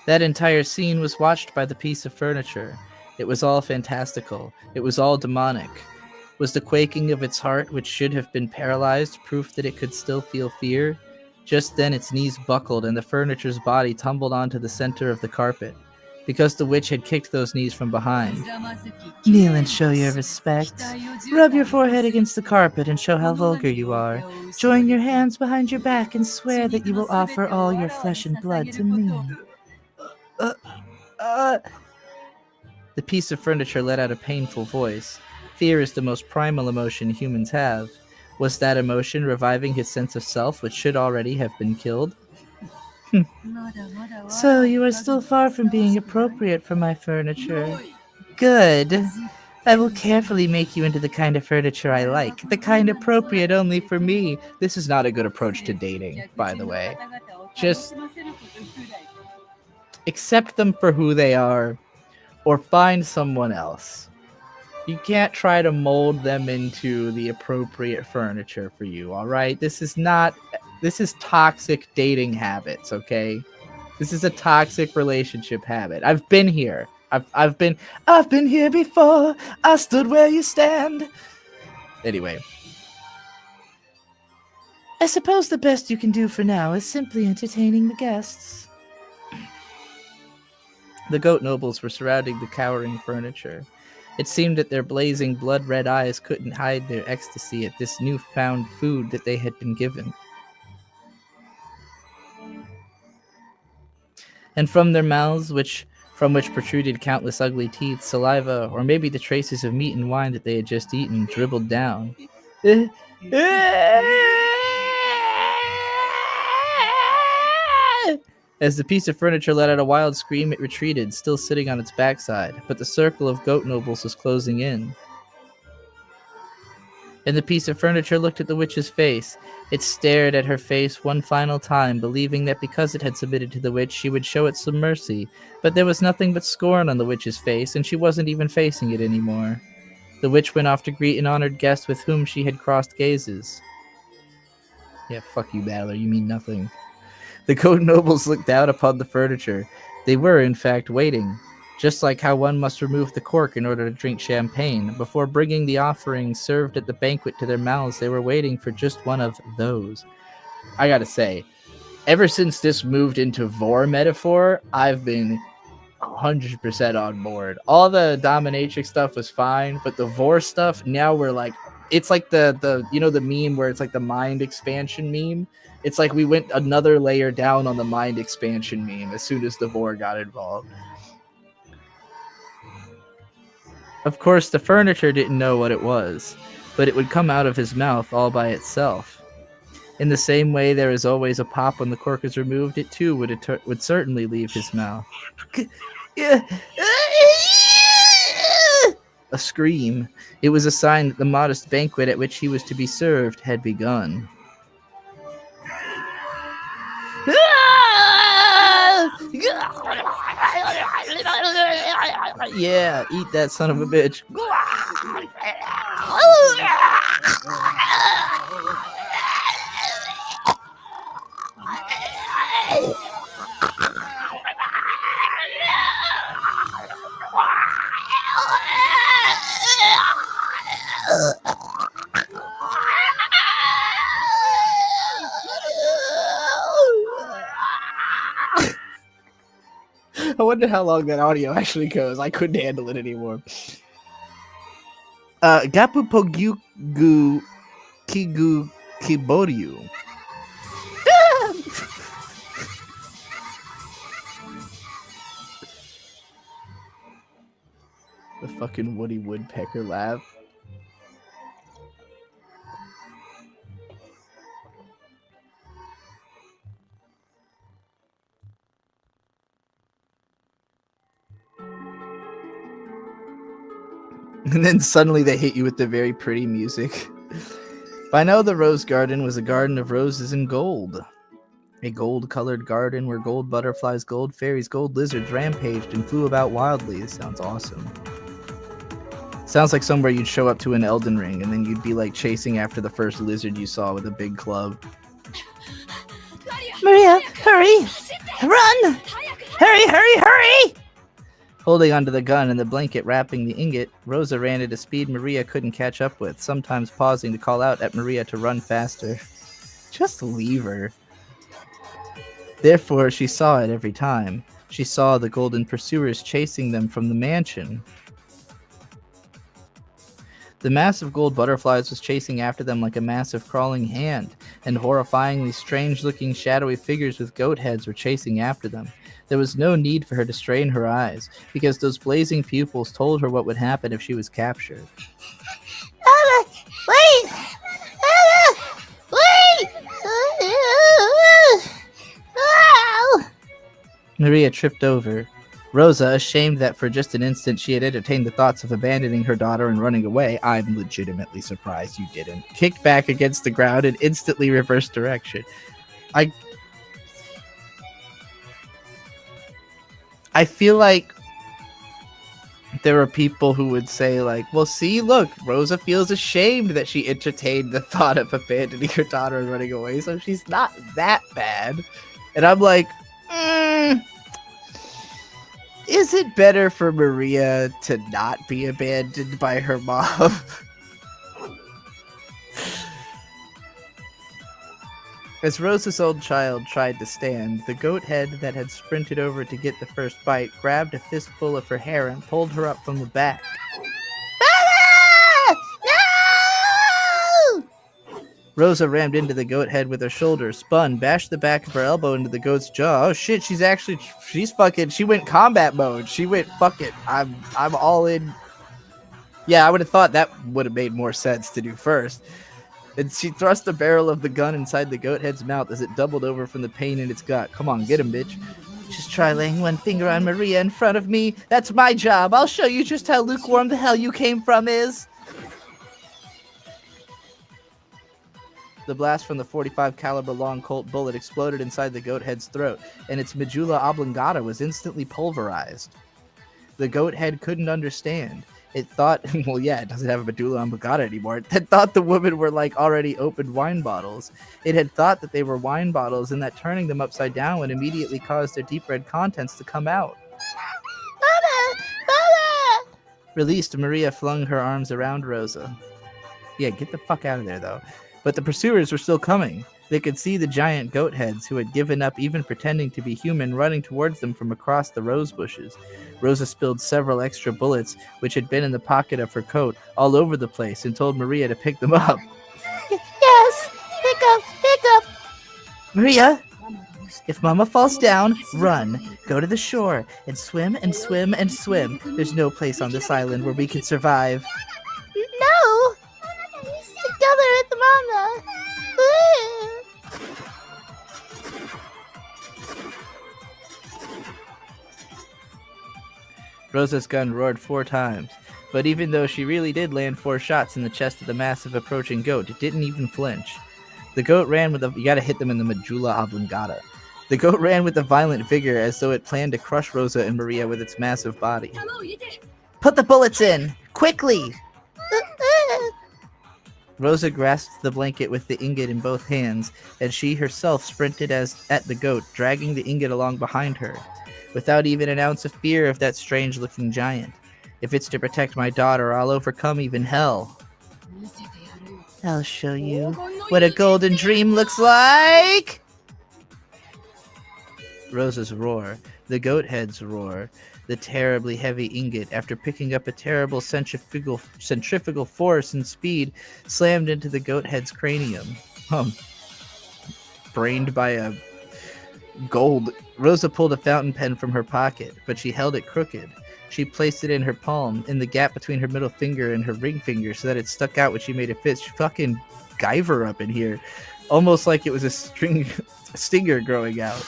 That entire scene was watched by the piece of furniture. It was all fantastical. It was all demonic. Was the quaking of its heart, which should have been paralyzed, proof that it could still feel fear? Just then its knees buckled and the furniture's body tumbled onto the center of the carpet, because the witch had kicked those knees from behind. Kneel and show your respect. Rub your forehead against the carpet and show how vulgar you are. Join your hands behind your back and swear that you will offer all your flesh and blood to me. The piece of furniture let out a painful voice. Fear is the most primal emotion humans have. Was that emotion reviving his sense of self, which should already have been killed? So you are still far from being appropriate for my furniture. Good. I will carefully make you into the kind of furniture I like, the kind appropriate only for me. This is not a good approach to dating, by the way. Just accept them for who they are, or find someone else. You can't try to mold them into the appropriate furniture for you, alright? This is toxic dating habits, okay? This is a toxic relationship habit. I've been here. I've been here before. I stood where you stand. Anyway. I suppose the best you can do for now is simply entertaining the guests. The goat nobles were surrounding the cowering furniture. It seemed that their blazing blood-red eyes couldn't hide their ecstasy at this newfound food that they had been given. And from their mouths, from which protruded countless ugly teeth, saliva, or maybe the traces of meat and wine that they had just eaten, dribbled down. As the piece of furniture let out a wild scream, it retreated, still sitting on its backside, but the circle of goat nobles was closing in. And the piece of furniture looked at the witch's face. It stared at her face one final time, believing that because it had submitted to the witch, she would show it some mercy. But there was nothing but scorn on the witch's face, and she wasn't even facing it anymore. The witch went off to greet an honored guest with whom she had crossed gazes. Yeah, fuck you, Battler, you mean nothing. The goat nobles looked down upon the furniture. They were, in fact, waiting. just like how one must remove the cork in order to drink champagne. Before bringing the offerings served at the banquet to their mouths, they were waiting for just one of those. I gotta say, ever since this moved into vor metaphor, I've been 100% on board. All the dominatrix stuff was fine, but the vor stuff, now we're like, it's like the you know the meme where it's like the mind expansion meme. It's like we went another layer down on the mind expansion meme as soon as the vor got involved. Of course, the furniture didn't know what it was, but it would come out of his mouth all by itself. In the same way there is always a pop when the cork is removed, it too would certainly leave his mouth. A scream. It was a sign that the modest banquet at which he was to be served had begun. Yeah, eat that son of a bitch. I wonder how long that audio actually goes. I couldn't handle it anymore. Gapu Pogyugu Kigu Kiboryu. The fucking Woody Woodpecker laugh. And then suddenly they hit you with the very pretty music. By now the rose garden was a garden of roses and gold. A gold-colored garden where gold butterflies, gold fairies, gold lizards rampaged and flew about wildly. This sounds awesome. Sounds like somewhere you'd show up to an Elden Ring and then you'd be like chasing after the first lizard you saw with a big club. Maria, hurry! Run! Hurry, hurry, hurry! Holding onto the gun and the blanket wrapping the ingot, Rosa ran at a speed Maria couldn't catch up with, sometimes pausing to call out at Maria to run faster. Just leave her. Therefore, she saw it every time. She saw the golden pursuers chasing them from the mansion. The mass of gold butterflies was chasing after them like a massive crawling hand, and horrifyingly strange-looking shadowy figures with goat heads were chasing after them. There was no need for her to strain her eyes, because those blazing pupils told her what would happen if she was captured. Wait! Wait! Maria tripped over. Rosa, ashamed that for just an instant she had entertained the thoughts of abandoning her daughter and running away, I'm legitimately surprised you didn't, kicked back against the ground and instantly reversed direction. I feel like there are people who would say, like, well, see, look, Rosa feels ashamed that she entertained the thought of abandoning her daughter and running away, so she's not that bad. And I'm like, is it better for Maria to not be abandoned by her mom? As Rosa's old child tried to stand, the goat head that had sprinted over to get the first bite grabbed a fistful of her hair and pulled her up from the back. No! Rosa rammed into the goat head with her shoulder, spun, bashed the back of her elbow into the goat's jaw. Oh shit, she went combat mode. She went, fuck it, I'm all in. Yeah, I would have thought that would have made more sense to do first. And she thrust the barrel of the gun inside the goat head's mouth as it doubled over from the pain in its gut. Come on, get him, bitch. Just try laying one finger on Maria in front of me. That's my job. I'll show you just how lukewarm the hell you came from is. The blast from the .45 caliber long Colt bullet exploded inside the goat head's throat, and its medulla oblongata was instantly pulverized. The goat head couldn't understand. It thought, well, yeah, it doesn't have a medulla oblongata anymore. It had thought the women were like already opened wine bottles. It had thought that they were wine bottles and that turning them upside down would immediately cause their deep red contents to come out. Mama! Released, Maria flung her arms around Rosa. Yeah, get the fuck out of there, though. But the pursuers were still coming. They could see the giant goat heads, who had given up even pretending to be human, running towards them from across the rose bushes. Rosa spilled several extra bullets, which had been in the pocket of her coat, all over the place, and told Maria to pick them up. Yes! Pick up! Maria, if Mama falls down, run. Go to the shore and swim and swim and swim. There's no place on this island where we can survive. No! Together with Mama! Rosa's gun roared 4 times, but even though she really did land 4 shots in the chest of the massive approaching goat, it didn't even flinch. The goat ran with you gotta hit them in the medulla oblongata. The goat ran with a violent vigor as though it planned to crush Rosa and Maria with its massive body. Put the bullets in! Quickly! Rosa grasped the blanket with the ingot in both hands, and she herself sprinted at the goat, dragging the ingot along behind her, without even an ounce of fear of that strange-looking giant. If it's to protect my daughter, I'll overcome even hell. I'll show you what a golden dream looks like! Rosa's roar, the goat head's roar, the terribly heavy ingot, after picking up a terrible centrifugal force and speed, slammed into the goat head's cranium. Brained by a gold. Rosa pulled a fountain pen from her pocket, but she held it crooked. She placed it in her palm, in the gap between her middle finger and her ring finger, so that it stuck out when she made a fist. She fucking Guyver up in here. Almost like it was a stinger growing out.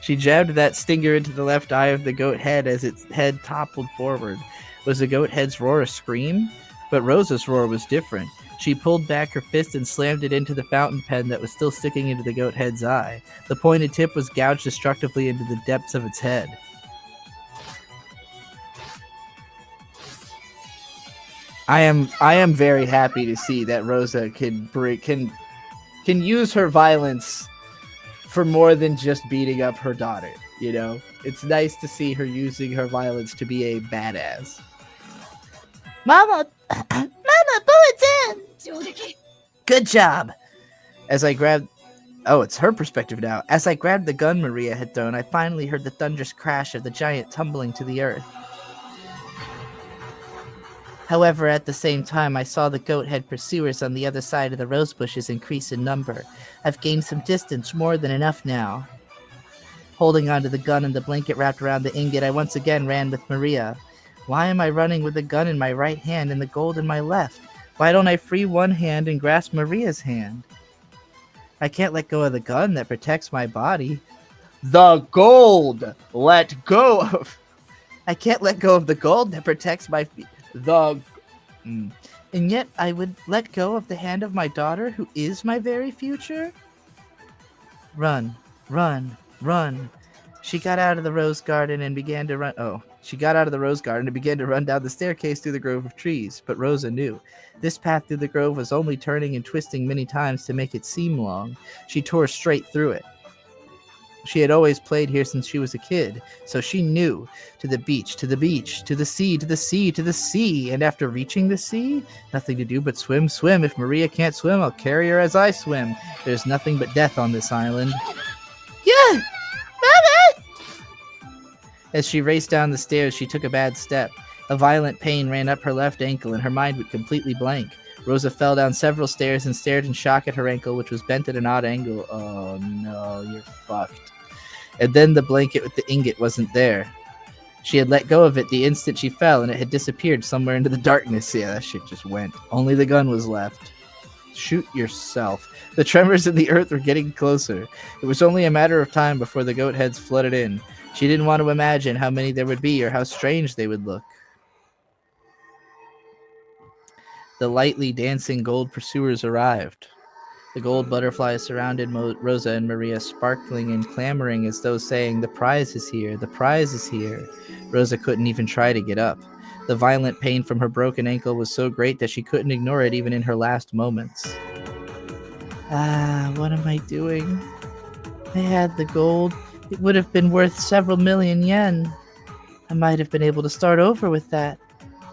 She jabbed that stinger into the left eye of the goat head as its head toppled forward. Was the goat head's roar a scream? But Rosa's roar was different. She pulled back her fist and slammed it into the fountain pen that was still sticking into the goat head's eye. The pointed tip was gouged destructively into the depths of its head. I am very happy to see that Rosa can use her violence for more than just beating up her daughter, you know? It's nice to see her using her violence to be a badass. Mama, bullets in! Good job! As I grabbed... Oh, it's her perspective now. As I grabbed the gun Maria had thrown, I finally heard the thunderous crash of the giant tumbling to the earth. However, at the same time, I saw the goat-head pursuers on the other side of the rose bushes increase in number. I've gained some distance, more than enough now. Holding onto the gun and the blanket wrapped around the ingot, I once again ran with Maria. Why am I running with the gun in my right hand and the gold in my left? Why don't I free one hand and grasp Maria's hand? I can't let go of the gun that protects my body. The gold! Let go of... I can't let go of the gold that protects my... And yet I would let go of the hand of my daughter, who is my very future? Run, run, run. She got out of the rose garden and began to run. She got out of the rose garden and began to run down the staircase through the grove of trees. But Rosa knew. This path through the grove was only turning and twisting many times to make it seem long. She tore straight through it. She had always played here since she was a kid, so she knew. To the beach, to the beach, to the sea, to the sea, to the sea. And after reaching the sea, nothing to do but swim, swim. If Maria can't swim, I'll carry her as I swim. There's nothing but death on this island. Yeah! Mama! As she raced down the stairs, she took a bad step. A violent pain ran up her left ankle, and her mind went completely blank. Rosa fell down several stairs and stared in shock at her ankle, which was bent at an odd angle. Oh no, you're fucked. And then the blanket with the ingot wasn't there. She had let go of it the instant she fell, and it had disappeared somewhere into the darkness. Yeah, that shit just went. Only the gun was left. Shoot yourself. The tremors in the earth were getting closer. It was only a matter of time before the goat heads flooded in. She didn't want to imagine how many there would be or how strange they would look. The lightly dancing gold pursuers arrived. The gold butterflies surrounded Rosa and Maria, sparkling and clamoring as though saying, "The prize is here, the prize is here." Rosa couldn't even try to get up. The violent pain from her broken ankle was so great that she couldn't ignore it even in her last moments. What am I doing? I had the gold. It would have been worth several million yen. I might have been able to start over with that.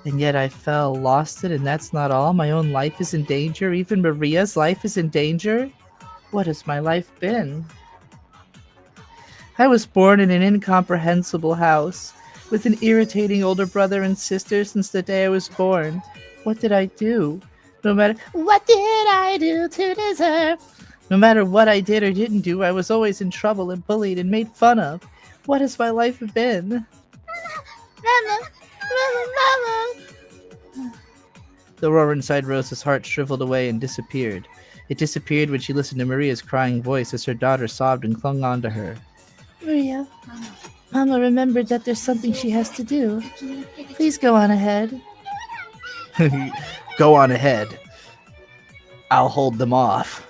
And yet I fell, lost it, and that's not all. My own life is in danger. Even Maria's life is in danger. What has my life been? I was born in an incomprehensible house, with an irritating older brother and sister since the day I was born. What did I do? What did I do to deserve? No matter what I did or didn't do, I was always in trouble and bullied and made fun of. What has my life been? Mama, Mama, Mama. The roar inside Rosa's heart shriveled away and disappeared. It disappeared when she listened to Maria's crying voice as her daughter sobbed and clung on to her. Maria, Mama remembered that there's something she has to do. Please go on ahead. Go on ahead. I'll hold them off.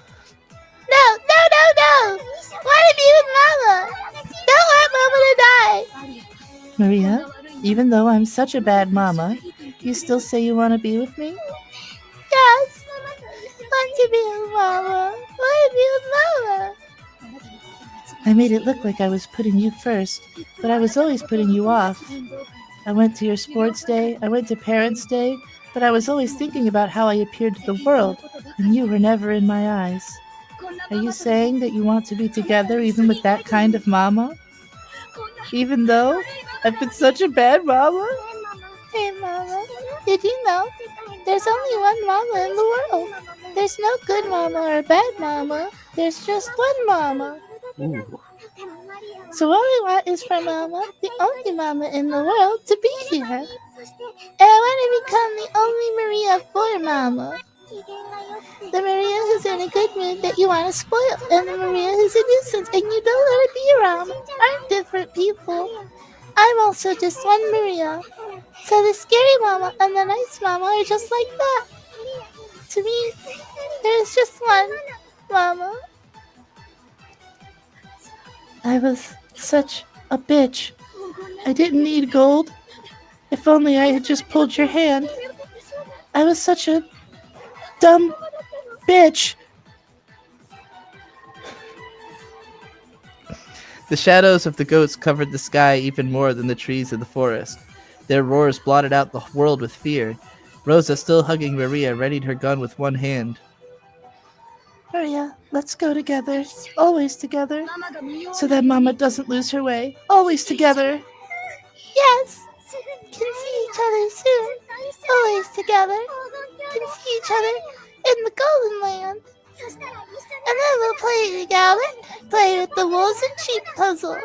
No, no, no, no! Want to be with Mama! Don't want Mama to die! Maria, even though I'm such a bad mama, you still say you want to be with me? Yes! Want to be with Mama! Want to be with Mama! I made it look like I was putting you first, but I was always putting you off. I went to your sports day, I went to parents' day, but I was always thinking about how I appeared to the world, and you were never in my eyes. Are you saying that you want to be together even with that kind of mama? Even though I've been such a bad mama? Hey, Mama, did you know there's only one Mama in the world? There's no good Mama or bad Mama. There's just one Mama. Ooh. So all I want is for Mama, the only Mama in the world, to be here. And I want to become the only Maria for Mama. The Maria who's in a good mood that you want to spoil, and the Maria who's a nuisance and you don't want to be around, aren't different people. I'm also just one Maria. So the scary Mama and the nice Mama are just like that. To me, there's just one Mama. I was such a bitch. I didn't need gold. If only I had just pulled your hand. I was such a dumb bitch. The shadows of the goats covered the sky even more than the trees of the forest. Their roars blotted out the world with fear. Rosa, still hugging Maria, readied her gun with one hand. Maria, let's go together. Always together. So that Mama doesn't lose her way. Always together. Yes. Can see each other soon. Always together. Can see each other in the Golden Land. And then we'll play together. Play with the wolves and sheep puzzle.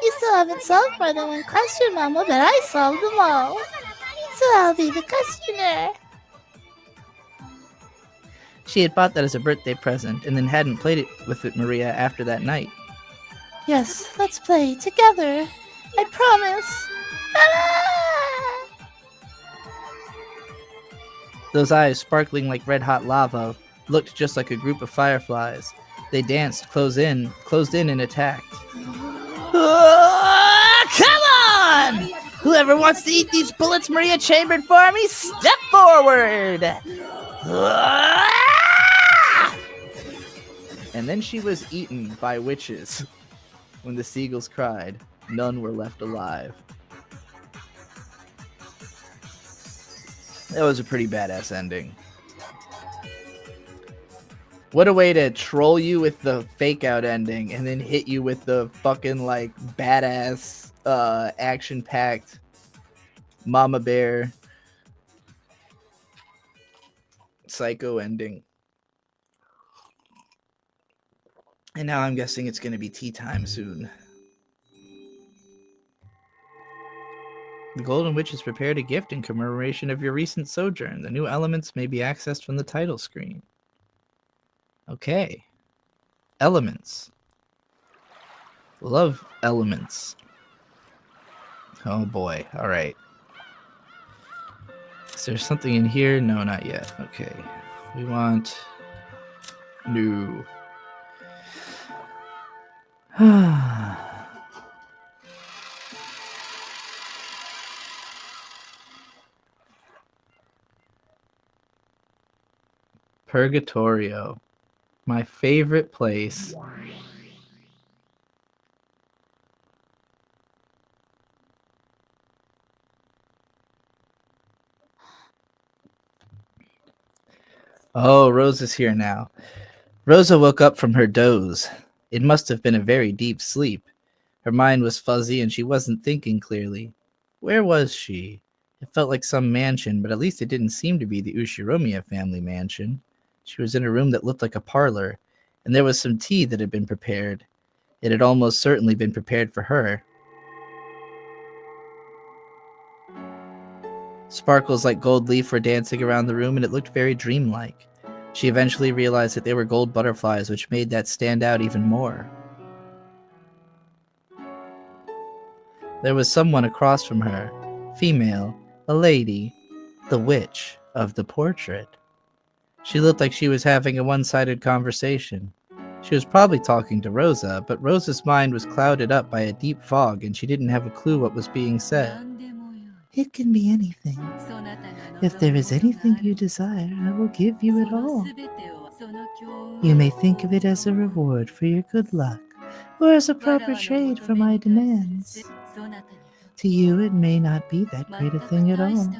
You still haven't solved more than one question, Mama, but I solved them all. So I'll be the questioner. She had bought that as a birthday present and then hadn't played it with Maria after that night. Yes, let's play together. I promise. Ah! Those eyes, sparkling like red-hot lava, looked just like a group of fireflies. They danced, closed in, and attacked. Come on! Whoever wants to eat these bullets Maria chambered for me, step forward! And then she was eaten by witches. When the seagulls cried, none were left alive. That was a pretty badass ending. What a way to troll you with the fake out ending and then hit you with the fucking like badass action packed Mama Bear psycho ending. And now I'm guessing it's going to be tea time soon. The Golden Witch has prepared a gift in commemoration of your recent sojourn. The new elements may be accessed from the title screen. Okay. Elements. Love elements. Oh boy. Alright. Is there something in here? No, not yet. Okay. We want new. Purgatorio. My favorite place. Oh, Rosa's here now. Rosa woke up from her doze. It must have been a very deep sleep. Her mind was fuzzy and she wasn't thinking clearly. Where was she? It felt like some mansion, but at least it didn't seem to be the Ushiromiya family mansion. She was in a room that looked like a parlor, and there was some tea that had been prepared. It had almost certainly been prepared for her. Sparkles like gold leaf were dancing around the room, and it looked very dreamlike. She eventually realized that they were gold butterflies, which made that stand out even more. There was someone across from her, female, a lady, the witch of the portrait. She looked like she was having a one-sided conversation. She was probably talking to Rosa, but Rosa's mind was clouded up by a deep fog and she didn't have a clue what was being said. It can be anything. If there is anything you desire, I will give you it all. You may think of it as a reward for your good luck, or as a proper trade for my demands. To you, it may not be that great a thing at all,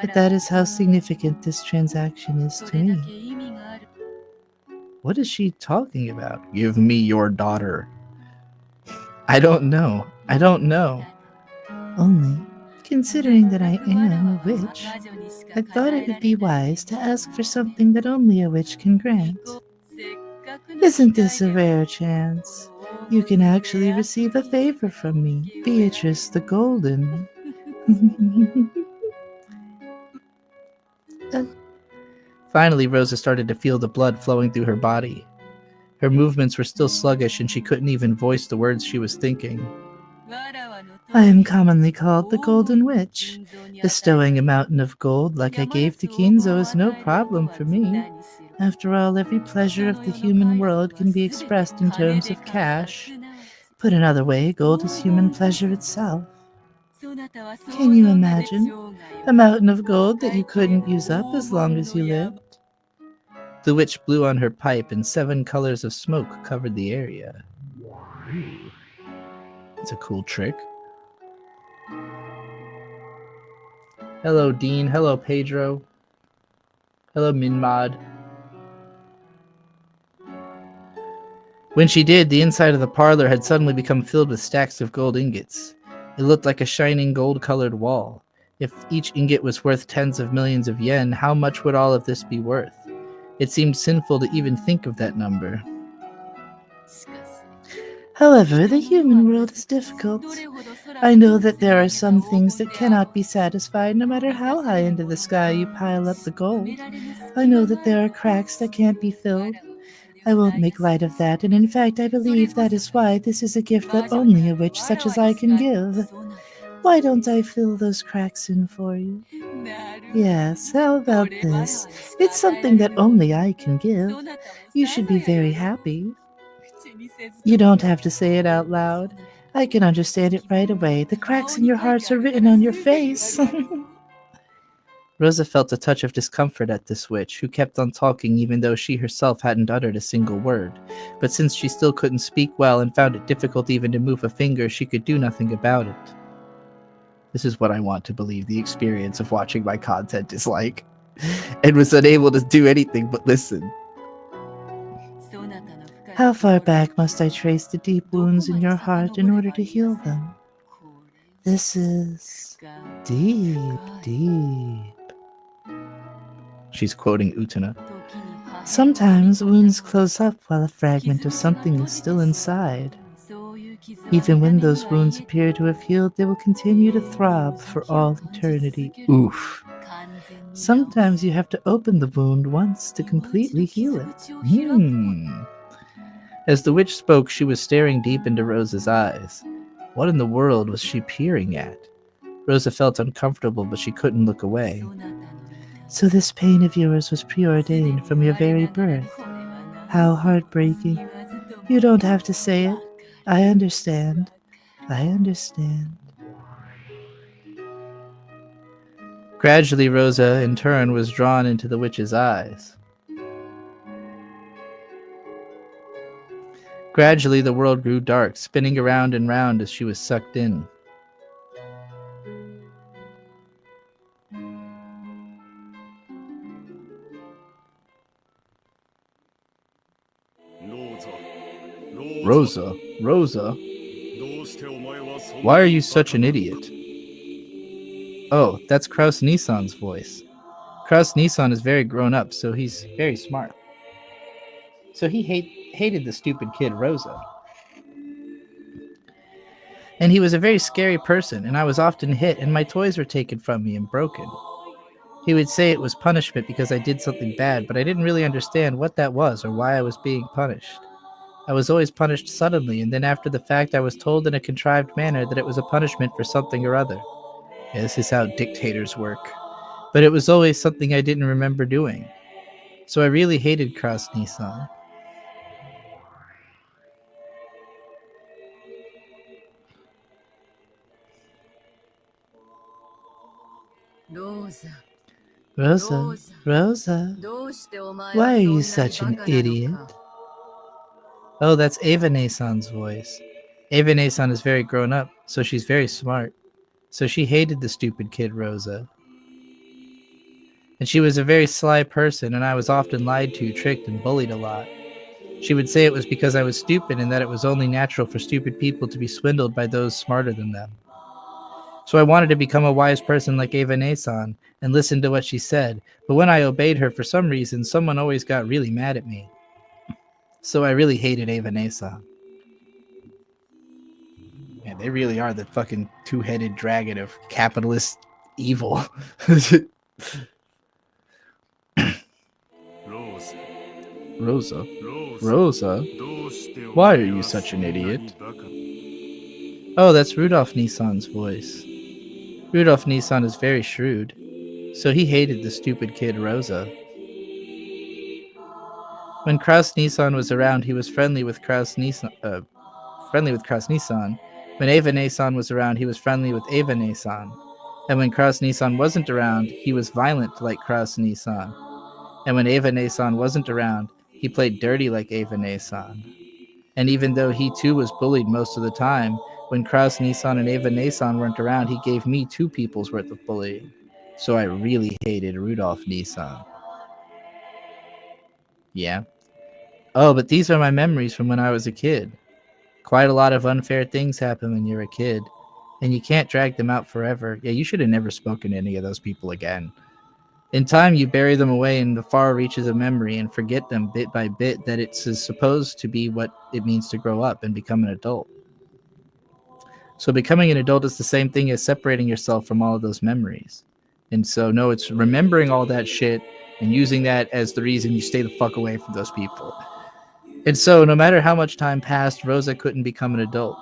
but that is how significant this transaction is to me. What is she talking about? Give me your daughter. I don't know. Only, considering that I am a witch, I thought it would be wise to ask for something that only a witch can grant. Isn't this a rare chance? You can actually receive a favor from me, Beatrice the Golden. Finally, Rosa started to feel the blood flowing through her body. Her movements were still sluggish and she couldn't even voice the words she was thinking. I am commonly called the Golden Witch. Bestowing a mountain of gold like I gave to Kinzo is no problem for me. After all, every pleasure of the human world can be expressed in terms of cash. Put another way, gold is human pleasure itself. Can you imagine? A mountain of gold that you couldn't use up as long as you lived? The witch blew on her pipe and 7 colors of smoke covered the area. Ooh. That's a cool trick. Hello, Dean. Hello, Pedro. Hello, Minmod. When she did, the inside of the parlor had suddenly become filled with stacks of gold ingots. It looked like a shining gold-colored wall. If each ingot was worth tens of millions of yen, how much would all of this be worth? It seemed sinful to even think of that number. However, the human world is difficult. I know that there are some things that cannot be satisfied no matter how high into the sky you pile up the gold. I know that there are cracks that can't be filled. I won't make light of that, and in fact I believe that is why this is a gift that only a witch such as I can give. Why don't I fill those cracks in for you? Yes, how about this? It's something that only I can give. You should be very happy. You don't have to say it out loud. I can understand it right away. The cracks in your hearts are written on your face. Rosa felt a touch of discomfort at this witch, who kept on talking even though she herself hadn't uttered a single word. But since she still couldn't speak well and found it difficult even to move a finger, she could do nothing about it. This is what I want to believe the experience of watching my content is like, and was unable to do anything but listen. How far back must I trace the deep wounds in your heart in order to heal them? This is deep, deep. She's quoting Utena. Sometimes wounds close up while a fragment of something is still inside. Even when those wounds appear to have healed, they will continue to throb for all eternity. Oof. Sometimes you have to open the wound once to completely heal it. As the witch spoke, she was staring deep into Rosa's eyes. What in the world was she peering at? Rosa felt uncomfortable, but she couldn't look away. So this pain of yours was preordained from your very birth. How heartbreaking. You don't have to say it. I understand. I understand. Gradually, Rosa, in turn, was drawn into the witch's eyes. Gradually, the world grew dark, spinning around and round as she was sucked in. Rosa, Rosa, why are you such an idiot? Oh, that's Kraus Nissan's voice. Kraus Nissan is very grown up, so he's very smart. So he hated the stupid kid Rosa. And he was a very scary person, and I was often hit, and my toys were taken from me and broken. He would say it was punishment because I did something bad, but I didn't really understand what that was or why I was being punished. I was always punished suddenly, and then after the fact I was told in a contrived manner that it was a punishment for something or other. Yeah, this is how dictators work. But it was always something I didn't remember doing. So I really hated Kraus Nissan. Rosa, Rosa, why are you such an idiot? Oh, that's Ava Nasan's voice. Ava Nasan is very grown up, so she's very smart. So she hated the stupid kid Rosa. And she was a very sly person, and I was often lied to, tricked, and bullied a lot. She would say it was because I was stupid and that it was only natural for stupid people to be swindled by those smarter than them. So I wanted to become a wise person like Ava Nasan and listen to what she said, but when I obeyed her for some reason, someone always got really mad at me. So I really hated Ava Nasan. Yeah, they really are the fucking two-headed dragon of capitalist evil. Rosa, Rosa, why are you such an idiot? Oh, that's Rudolph Nissan's voice. Rudolph Nissan is very shrewd, so he hated the stupid kid Rosa. When Kraus Nissan was around, he was friendly with Kraus Nissan. When Ava Nasan was around, he was friendly with Ava Nasan. And when Kraus Nissan wasn't around, he was violent like Kraus Nissan. And when Ava Nasan wasn't around, he played dirty like Ava Nasan. And even though he too was bullied most of the time, when Kraus Nissan and Ava Nasan weren't around, he gave me 2 people's worth of bullying. So I really hated Rudolph Nissan. Yeah. Oh, but these are my memories from when I was a kid. Quite a lot of unfair things happen when you're a kid, and you can't drag them out forever. Yeah, you should have never spoken to any of those people again. In time, you bury them away in the far reaches of memory and forget them bit by bit that it's supposed to be what it means to grow up and become an adult. So becoming an adult is the same thing as separating yourself from all of those memories. And so, no, it's remembering all that shit and using that as the reason you stay the fuck away from those people. And so, no matter how much time passed, Rosa couldn't become an adult.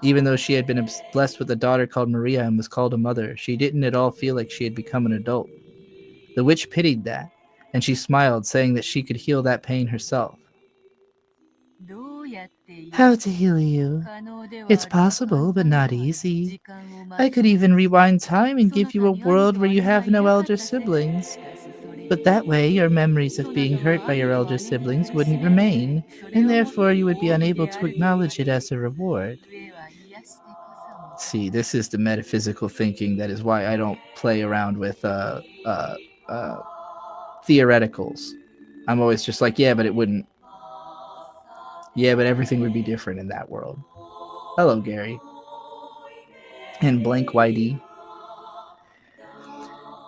Even though she had been blessed with a daughter called Maria and was called a mother, she didn't at all feel like she had become an adult. The witch pitied that, and she smiled, saying that she could heal that pain herself. How to heal you? It's possible, but not easy. I could even rewind time and give you a world where you have no elder siblings. But that way, your memories of being hurt by your elder siblings wouldn't remain, and therefore you would be unable to acknowledge it as a reward. See, this is the metaphysical thinking. That is why I don't play around with theoreticals. I'm always just like, yeah, but it wouldn't. Yeah, but everything would be different in that world. Hello, Gary. And blank YD.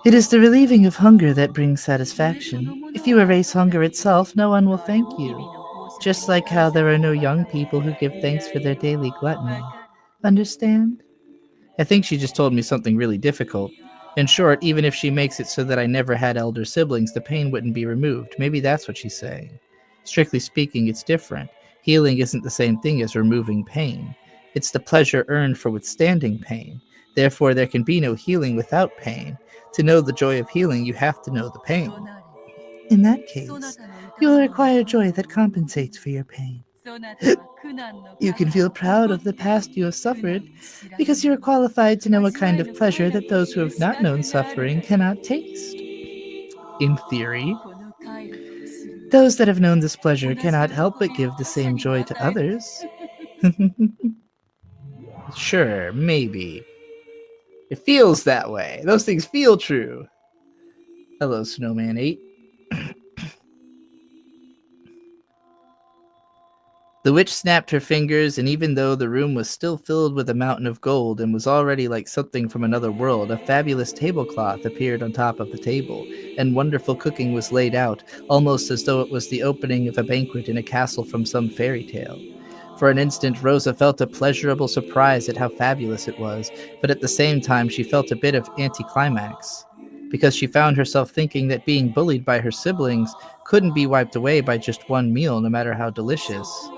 It is the relieving of hunger that brings satisfaction. If you erase hunger itself, no one will thank you. Just like how there are no young people who give thanks for their daily gluttony. Understand? I think she just told me something really difficult. In short, even if she makes it so that I never had elder siblings, the pain wouldn't be removed. Maybe that's what she's saying. Strictly speaking, it's different. Healing isn't the same thing as removing pain. It's the pleasure earned for withstanding pain. Therefore, there can be no healing without pain. To know the joy of healing, you have to know the pain. In that case, you will require joy that compensates for your pain. You can feel proud of the past you have suffered because you are qualified to know a kind of pleasure that those who have not known suffering cannot taste. In theory, those that have known this pleasure cannot help but give the same joy to others. Sure, maybe. It feels that way. Those things feel true. Hello, Snowman 8. The witch snapped her fingers, and even though the room was still filled with a mountain of gold and was already like something from another world, a fabulous tablecloth appeared on top of the table, and wonderful cooking was laid out, almost as though it was the opening of a banquet in a castle from some fairy tale. For an instant, Rosa felt a pleasurable surprise at how fabulous it was, but at the same time she felt a bit of anticlimax, because she found herself thinking that being bullied by her siblings couldn't be wiped away by just one meal, no matter how delicious.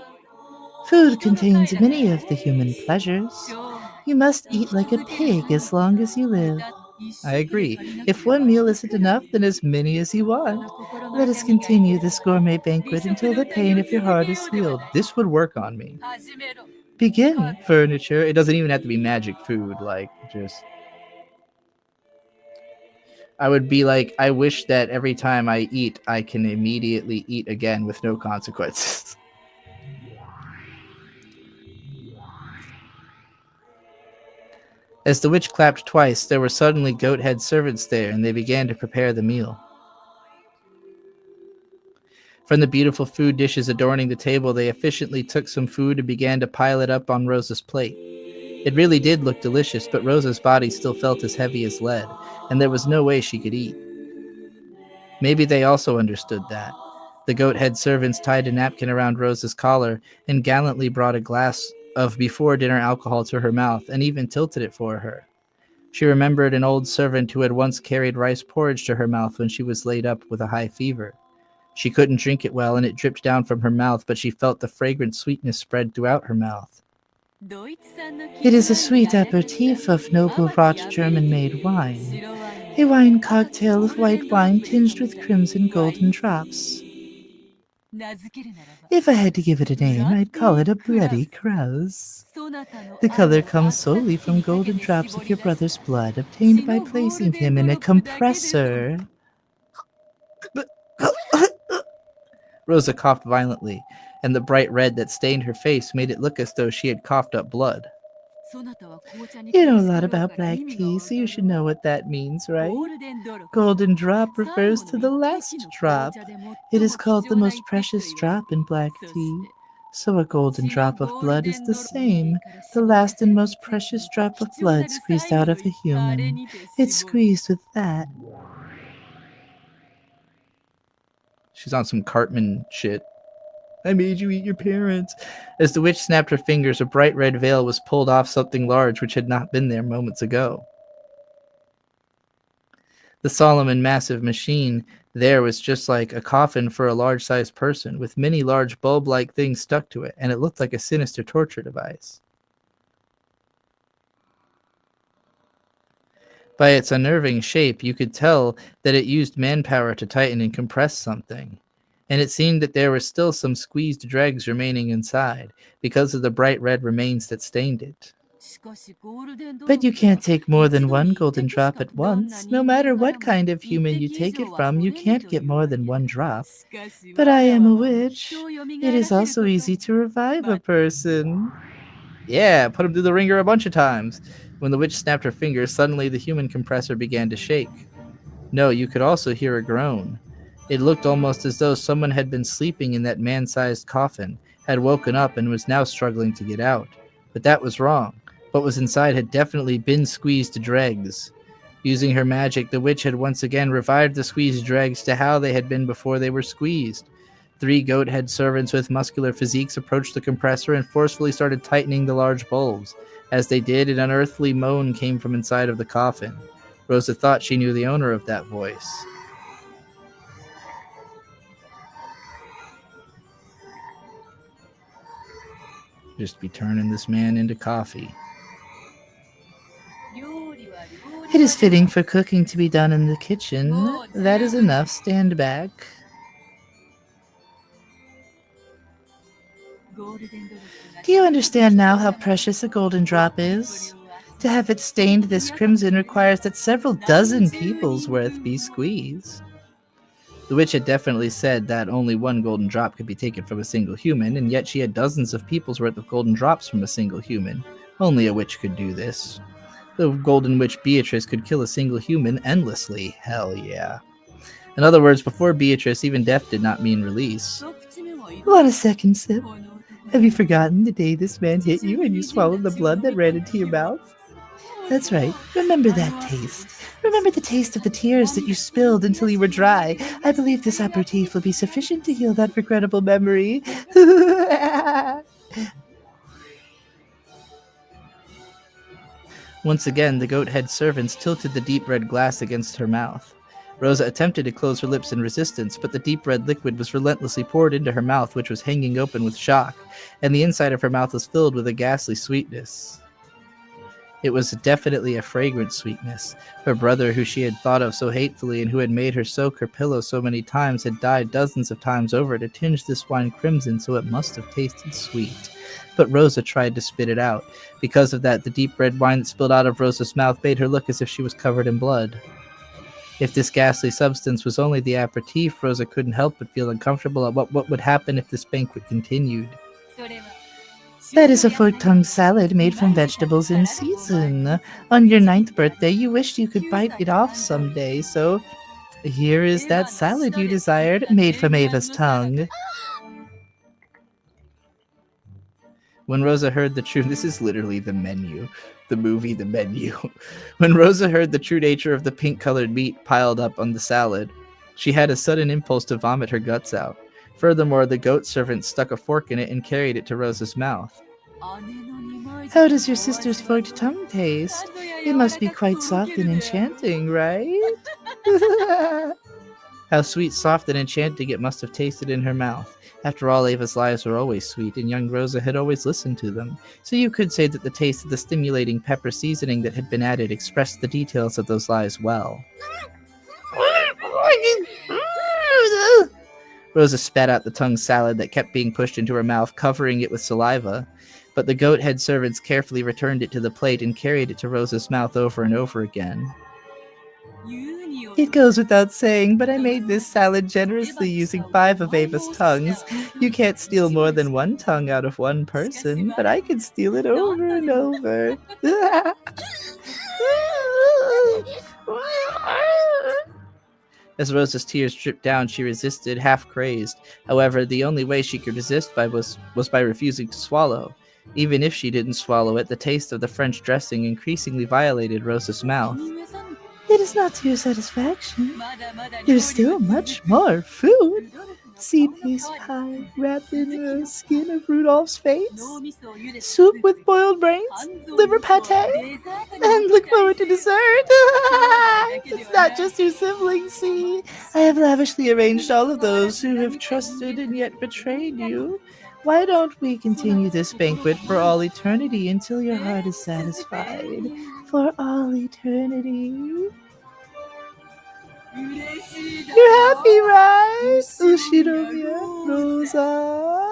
Food contains many of the human pleasures. You must eat like a pig as long as you live. I agree. If one meal isn't enough, then as many as you want. Let us continue this gourmet banquet until the pain of your heart is healed. This would work on me. Begin. Furniture. It doesn't even have to be magic food. Like, just... I would be like, I wish that every time I eat, I can immediately eat again with no consequences. As the witch clapped twice, there were suddenly goat-head servants there, and they began to prepare the meal. From the beautiful food dishes adorning the table, they efficiently took some food and began to pile it up on Rosa's plate. It really did look delicious, but Rosa's body still felt as heavy as lead, and there was no way she could eat. Maybe they also understood that. The goat-head servants tied a napkin around Rosa's collar and gallantly brought a glass of before-dinner alcohol to her mouth and even tilted it for her. She remembered an old servant who had once carried rice porridge to her mouth when she was laid up with a high fever. She couldn't drink it well and it dripped down from her mouth, but she felt the fragrant sweetness spread throughout her mouth. It is a sweet aperitif of noble wrought German-made wine. A wine cocktail of white wine tinged with crimson golden drops. If I had to give it a name, I'd call it a Bloody Crows. The color comes solely from golden drops of your brother's blood obtained by placing him in a compressor. Rosa coughed violently, and the bright red that stained her face made it look as though she had coughed up blood. You know a lot about black tea, so you should know what that means, right? Golden drop refers to the last drop. It is called the most precious drop in black tea. So a golden drop of blood is the same, the last and most precious drop of blood squeezed out of a human. It's squeezed with that. She's on some Cartman shit. I made you eat your parents. As the witch snapped her fingers, a bright red veil was pulled off something large which had not been there moments ago. The solemn and massive machine there was just like a coffin for a large-sized person, with many large bulb-like things stuck to it, and it looked like a sinister torture device. By its unnerving shape, you could tell that it used manpower to tighten and compress something. And it seemed that there were still some squeezed dregs remaining inside, because of the bright red remains that stained it. But you can't take more than one golden drop at once. No matter what kind of human you take it from, you can't get more than one drop. But I am a witch. It is also easy to revive a person. Yeah, put him through the ringer a bunch of times. When the witch snapped her fingers, suddenly the human compressor began to shake. No, you could also hear a groan. It looked almost as though someone had been sleeping in that man-sized coffin, had woken up and was now struggling to get out. But that was wrong. What was inside had definitely been squeezed to dregs. Using her magic, the witch had once again revived the squeezed dregs to how they had been before they were squeezed. 3 goat-head servants with muscular physiques approached the compressor and forcefully started tightening the large bulbs. As they did, an unearthly moan came from inside of the coffin. Rosa thought she knew the owner of that voice. Just be turning this man into coffee. It is fitting for cooking to be done in the kitchen. That is enough. Stand back. Do you understand now how precious a golden drop is? To have it stained this crimson requires that several dozen people's worth be squeezed. The witch had definitely said that only one golden drop could be taken from a single human, and yet she had dozens of people's worth of golden drops from a single human. Only a witch could do this. The golden witch Beatrice could kill a single human endlessly. Hell yeah. In other words, before Beatrice, even death did not mean release. Want a second sip? Have you forgotten the day this man hit you and you swallowed the blood that ran into your mouth? That's right. Remember that taste. Remember the taste of the tears that you spilled until you were dry. I believe this aperitif will be sufficient to heal that regrettable memory. Once again, the goat-head servants tilted the deep red glass against her mouth. Rosa attempted to close her lips in resistance, but the deep red liquid was relentlessly poured into her mouth, which was hanging open with shock, and the inside of her mouth was filled with a ghastly sweetness. It was definitely a fragrant sweetness. Her brother, who she had thought of so hatefully and who had made her soak her pillow so many times, had died dozens of times over to tinge this wine crimson, so it must have tasted sweet. But Rosa tried to spit it out. Because of that, the deep red wine that spilled out of Rosa's mouth made her look as if she was covered in blood. If this ghastly substance was only the aperitif, Rosa couldn't help but feel uncomfortable at what would happen if this banquet continued. That is a fork-tongued salad made from vegetables in season. On your 9th birthday, you wished you could bite it off someday, so here is that salad you desired, made from Ava's tongue. When Rosa heard the truth, this is literally the menu. The movie, the menu. When Rosa heard the true nature of the pink-colored meat piled up on the salad, she had a sudden impulse to vomit her guts out. Furthermore, the goat servant stuck a fork in it and carried it to Rosa's mouth. How does your sister's forked tongue taste? It must be quite soft and enchanting, right? How sweet, soft, and enchanting it must have tasted in her mouth. After all, Ava's lies were always sweet, and young Rosa had always listened to them. So you could say that the taste of the stimulating pepper seasoning that had been added expressed the details of those lies well. Rosa spat out the tongue salad that kept being pushed into her mouth, covering it with saliva. But the goat-head servants carefully returned it to the plate and carried it to Rosa's mouth over and over again. It goes without saying, but I made this salad generously using 5 of Ava's tongues. You can't steal more than 1 tongue out of 1 person, but I can steal it over and over. As Rosa's tears dripped down, she resisted, half crazed. However, the only way she could resist was by refusing to swallow. Even if she didn't swallow it, the taste of the French dressing increasingly violated Rosa's mouth. It is not to your satisfaction. There is still much more food. Sea paste pie wrapped in the skin of Rudolph's face, soup with boiled brains, liver pate, and look forward to dessert. It's not just your siblings, see. I have lavishly arranged all of those who have trusted and yet betrayed you. Why don't we continue this banquet for all eternity until your heart is satisfied? For all eternity. You're happy, right? Ushinomiya Rosa.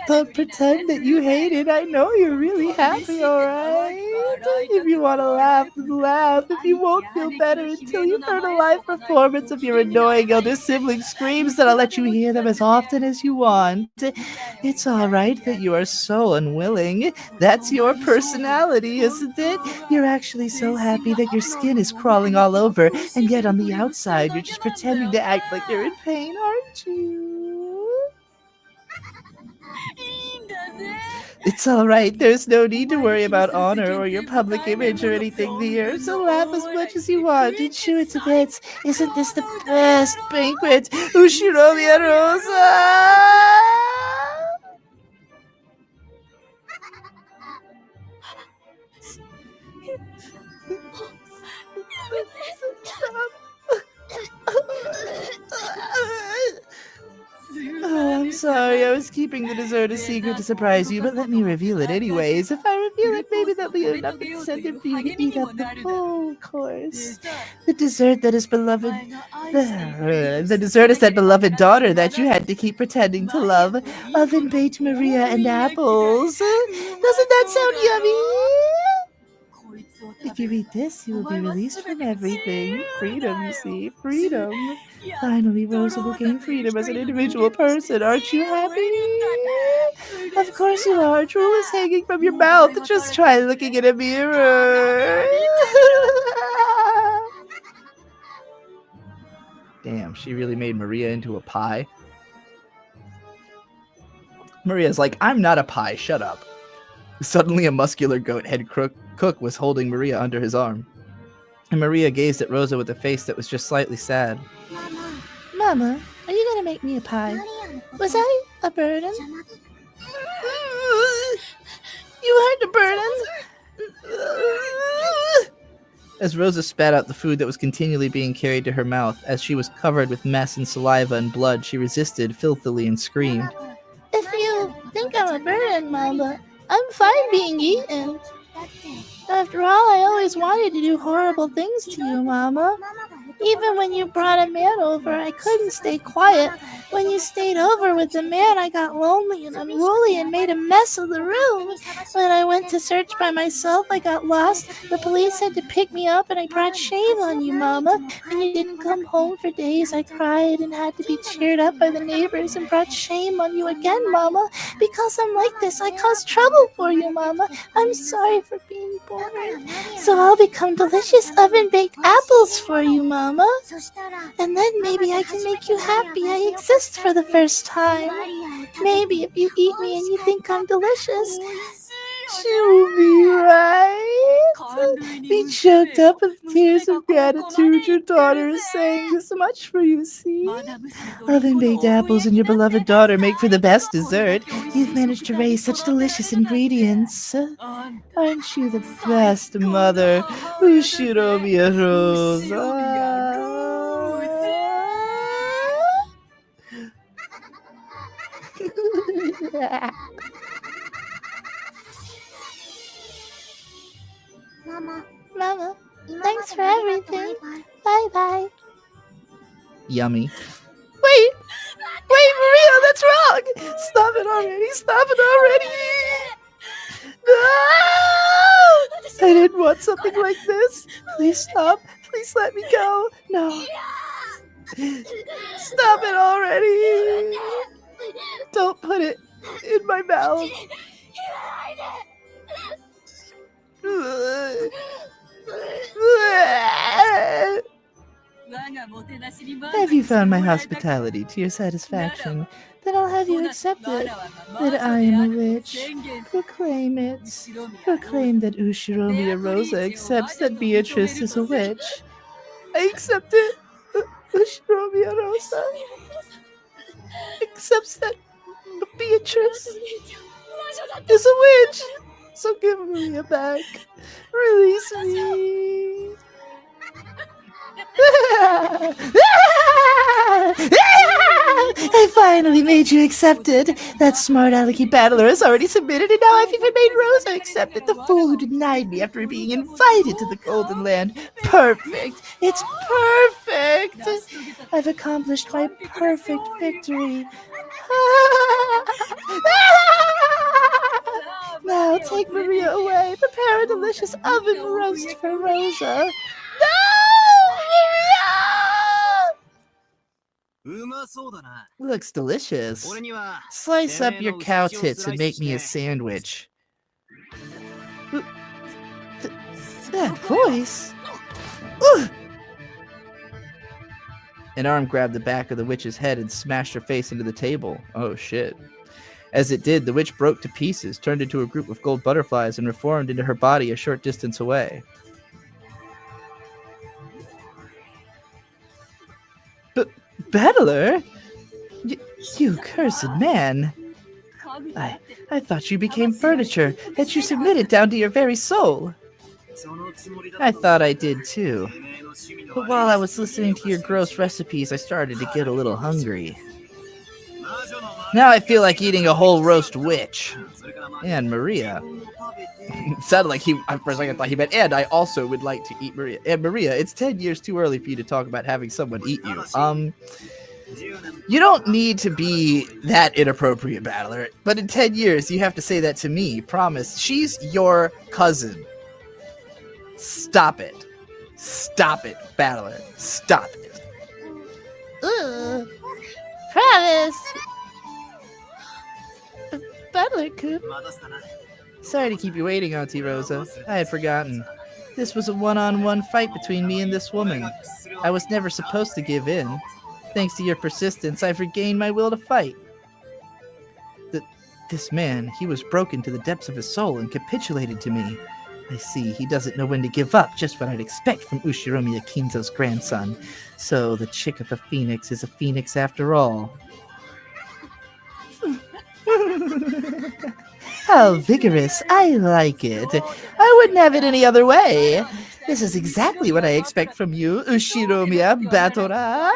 Don't pretend that you hate it. I know you're really happy, alright? If you want to laugh, then laugh. If you won't feel better until you've heard a live performance of your annoying elder sibling screams, then I'll let you hear them as often as you want. It's alright that you are so unwilling. That's your personality, isn't it? You're actually so happy that your skin is crawling all over, and yet on the outside, you're just pretending to act like you're in pain, aren't you? It's alright, there's no need to worry about honor or your public image or anything here, so laugh as much as you want and chew it to bits. Isn't this the best banquet? Ushinomiya Rosa! Oh, I'm sorry. I was keeping the dessert a secret to surprise you, but let me reveal it anyways. If I reveal it, maybe there'll be enough incentive for you to eat up the full course. The dessert that is beloved... The dessert is that beloved daughter that you had to keep pretending to love. Oven-baked Maria and apples. Doesn't that sound yummy? If you eat this, you will be released from everything. Freedom, you see. Freedom. Finally, Rosa will gain freedom as an individual person. Aren't you happy? Of course you are. Drool is hanging from your mouth. Just try looking in a mirror. Damn, she really made Maria into a pie. Maria's like, I'm not a pie, shut up. Suddenly a muscular goat-head cook was holding Maria under his arm. And Maria gazed at Rosa with a face that was just slightly sad. Mama, are you gonna make me a pie? Was I a burden? You aren't a burden! As Rosa spat out the food that was continually being carried to her mouth, as she was covered with mess and saliva and blood, she resisted filthily and screamed. If you think I'm a burden, Mama, I'm fine being eaten. After all, I always wanted to do horrible things to you, Mama. Even when you brought a man over, I couldn't stay quiet. When you stayed over with the man, I got lonely and unruly and made a mess of the room. When I went to search by myself, I got lost. The police had to pick me up, and I brought shame on you, Mama. When you didn't come home for days, I cried and had to be cheered up by the neighbors and brought shame on you again, Mama. Because I'm like this, I cause trouble for you, Mama. I'm sorry for being boring. So I'll become delicious oven-baked apples for you, Mama. And then maybe I can make you happy. I exist for the first time. Maybe if you eat me and you think I'm delicious, you'll be right. Be choked up with tears of gratitude. Your daughter is saying this much for you, see? Oven-baked apples and your beloved daughter make for the best dessert. You've managed to raise such delicious ingredients. Aren't you the best mother? Ushiromi Rosa. Mama, thanks for everything. Bye-bye. Yummy. Wait, Maria, that's wrong. Stop it already. No! I didn't want something like this. Please stop. Please let me go. No. Stop it already. Don't put it in my mouth. Have you found my hospitality to your satisfaction? Then I'll have you accept it, that I am a witch. Proclaim it. Proclaim that Ushiromi Rosa accepts that Beatrice is a witch. I accept it. Ushiromi Rosa accepts that Beatrice is a witch. So give Maria back. Release me. I finally made you accept it. That smart alecky battler has already submitted, and now I've even made Rosa accept it. The fool who denied me after being invited to the Golden Land. Perfect. It's perfect. I've accomplished my perfect victory. Now take Maria away. Prepare a delicious oven roast for Rosa. No! Maria! Looks delicious. Slice up your cow tits and make me a sandwich. That voice? Ugh. An arm grabbed the back of the witch's head and smashed her face into the table. Oh shit. As it did, the witch broke to pieces, turned into a group of gold butterflies, and reformed into her body a short distance away. Battler? You cursed man. I thought you became furniture, that you submitted down to your very soul. I thought I did too. But while I was listening to your gross recipes, I started to get a little hungry. Now I feel like eating a whole roast witch. And Maria. It sounded like for a second I thought he meant, and I also would like to eat Maria. And Maria, it's 10 years too early for you to talk about having someone eat you. You don't need to be that inappropriate, Battler. But in 10 years, you have to say that to me. Promise. She's your cousin. Stop it. Stop it, Battler. Stop it. Ugh. Promise. Battler Coop. Sorry to keep you waiting, Auntie Rosa. I had forgotten. This was a one-on-one fight between me and this woman. I was never supposed to give in. Thanks to your persistence, I've regained my will to fight. this man, he was broken to the depths of his soul and capitulated to me. I see, he doesn't know when to give up, just what I'd expect from Ushiromiya Kinzo's grandson. So the chick of a phoenix is a phoenix after all. How vigorous. I like it. I wouldn't have it any other way. This is exactly what I expect from you, Ushiromiya Batora.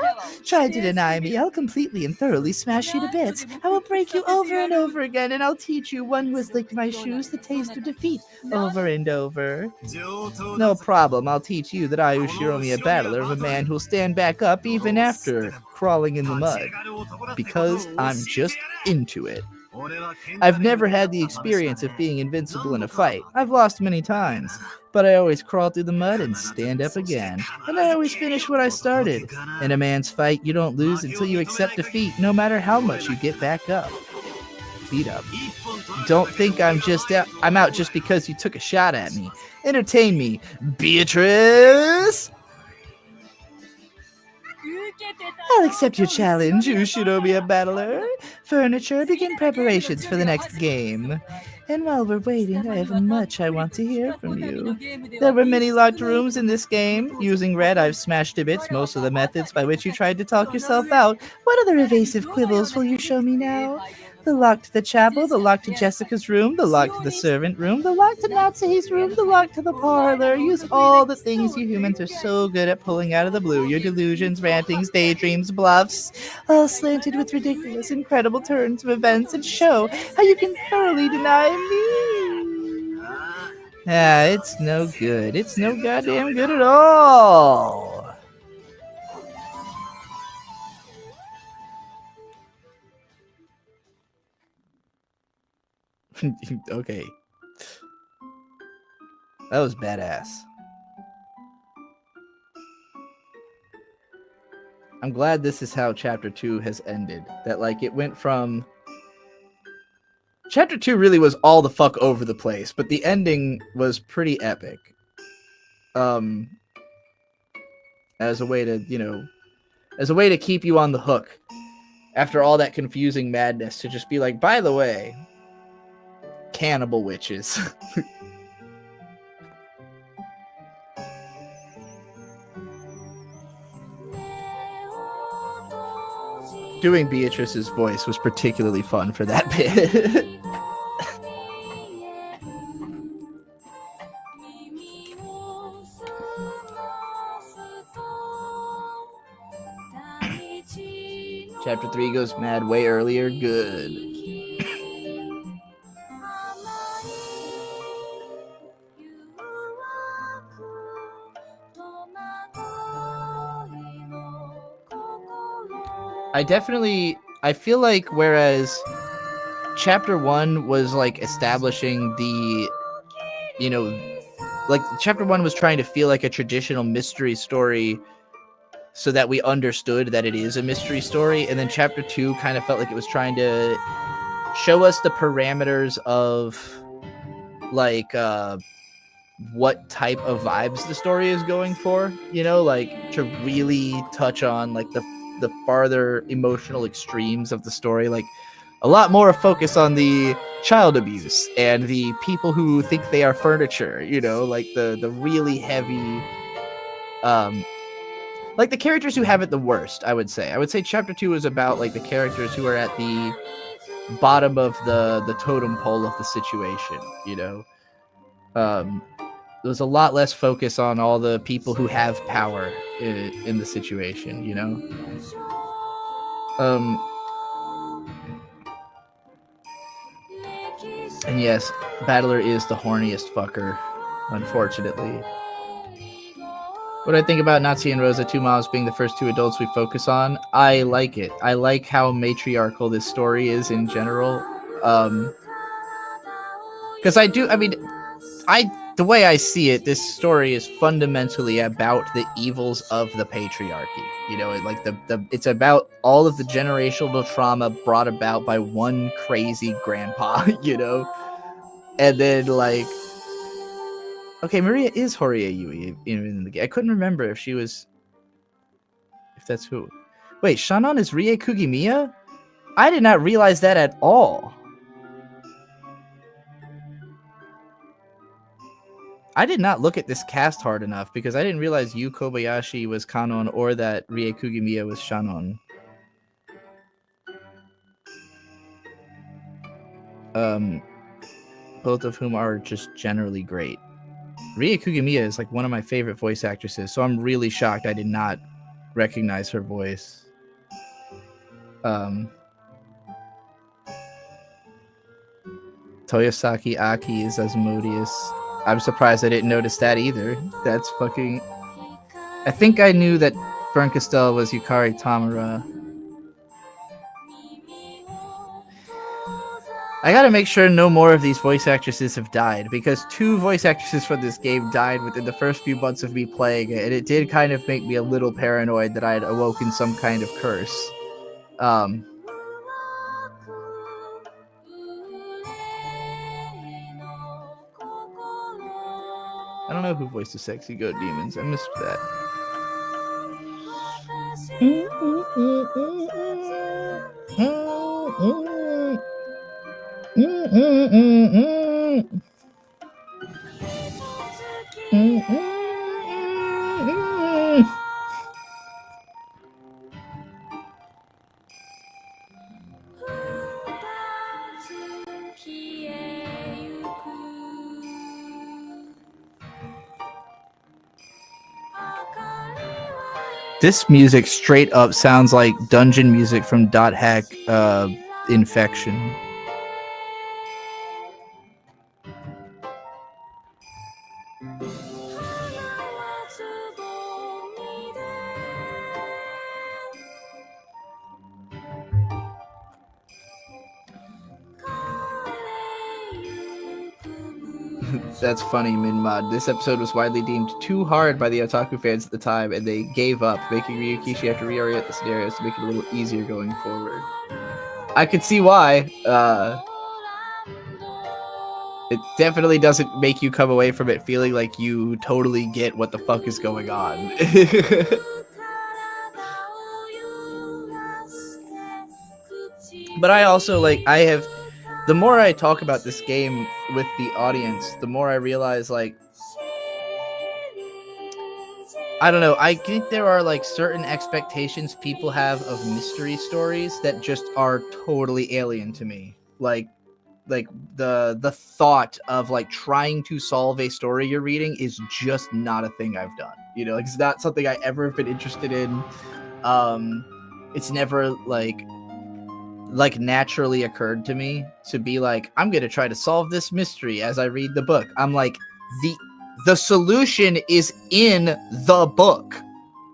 Try to deny me, I'll completely and thoroughly smash you to bits. I will break you over and over again, and I'll teach you, one who has licked my shoes, the taste of defeat over and over. No problem, I'll teach you that I, Ushiromiya Battler, am a man who'll stand back up even after crawling in the mud. Because I'm just into it. I've never had the experience of being invincible in a fight. I've lost many times, but I always crawl through the mud and stand up again. And I always finish what I started. In a man's fight, you don't lose until you accept defeat, no matter how much you get back up. Beat up. Don't think I'm out just because you took a shot at me. Entertain me, Beatrice! I'll accept your challenge, Ushiromiya Battler. Furniture, begin preparations for the next game. And while we're waiting, I have much I want to hear from you. There were many locked rooms in this game. Using red, I've smashed to bits most of the methods by which you tried to talk yourself out. What other evasive quibbles will you show me now? The lock to the chapel, the lock to Jessica's room, the lock to the servant room, the lock to Natsuhi's room, the lock to the parlor. Use all the things you humans are so good at pulling out of the blue. Your delusions, rantings, daydreams, bluffs, all slanted with ridiculous, incredible turns of events, and show how you can thoroughly deny me. Ah, it's no good. It's no goddamn good at all. Okay. That was badass. I'm glad this is how chapter 2 has ended. That, like, it went from... Chapter 2 really was all the fuck over the place, but the ending was pretty epic. As a way to, you know... As a way to keep you on the hook. After all that confusing madness, to just be like, by the way... Cannibal witches. Doing Beatrice's voice was particularly fun for that bit. Chapter 3 goes mad way earlier. Good. I feel like whereas chapter 1 was like establishing the, you know, like chapter 1 was trying to feel like a traditional mystery story so that we understood that it is a mystery story, and then chapter 2 kind of felt like it was trying to show us the parameters of like what type of vibes the story is going for, you know, like to really touch on like the farther emotional extremes of the story, like a lot more focus on the child abuse and the people who think they are furniture, you know, like the really heavy like the characters who have it the worst. I would say chapter 2 is about like the characters who are at the bottom of the totem pole of the situation, you know. There's a lot less focus on all the people who have power in the situation, you know. And yes, Battler is the horniest fucker, unfortunately. What do I think about Natsuhi and Rosa, 2 moms being the first 2 adults we focus on? I like it. I like how matriarchal this story is in general. Because the way I see it, this story is fundamentally about the evils of the patriarchy. You know, like it's about all of the generational trauma brought about by one crazy grandpa, you know? And then, like... Okay, Maria is Horie Yui in the game. I couldn't remember if she was... If that's who... Wait, Shannon is Rie Kugimiya? I did not realize that at all. I did not look at this cast hard enough because I didn't realize Yu Kobayashi was Kanon or that Rie Kugimiya was Shannon. Both of whom are just generally great. Rie Kugimiya is like one of my favorite voice actresses, so I'm really shocked I did not recognize her voice. Toyosaki Aki is Asmodeus. I'm surprised I didn't notice that either. That's fucking... I think I knew that Fern Castell was Yukari Tamura. I gotta make sure no more of these voice actresses have died, because 2 voice actresses from this game died within the first few months of me playing it, and it did kind of make me a little paranoid that I had awoken some kind of curse. I don't know who voiced the Sexy Goat Demons. I missed that. This music straight up sounds like dungeon music from Dot Hack Infection. That's funny, Minmod. This episode was widely deemed too hard by the otaku fans at the time, and they gave up, making Ryukishi have to reorient the scenarios to make it a little easier going forward. I could see why. It definitely doesn't make you come away from it feeling like you totally get what the fuck is going on. But I also, like, the more I talk about this game with the audience, the more I realize, like, I don't know, I think there are, like, certain expectations people have of mystery stories that just are totally alien to me. Like the thought of, like, trying to solve a story you're reading is just not a thing I've done. You know, like, it's not something I ever have been interested in. It's never, like naturally occurred to me to be like, I'm gonna try to solve this mystery as I read the book. I'm like, the solution is in the book.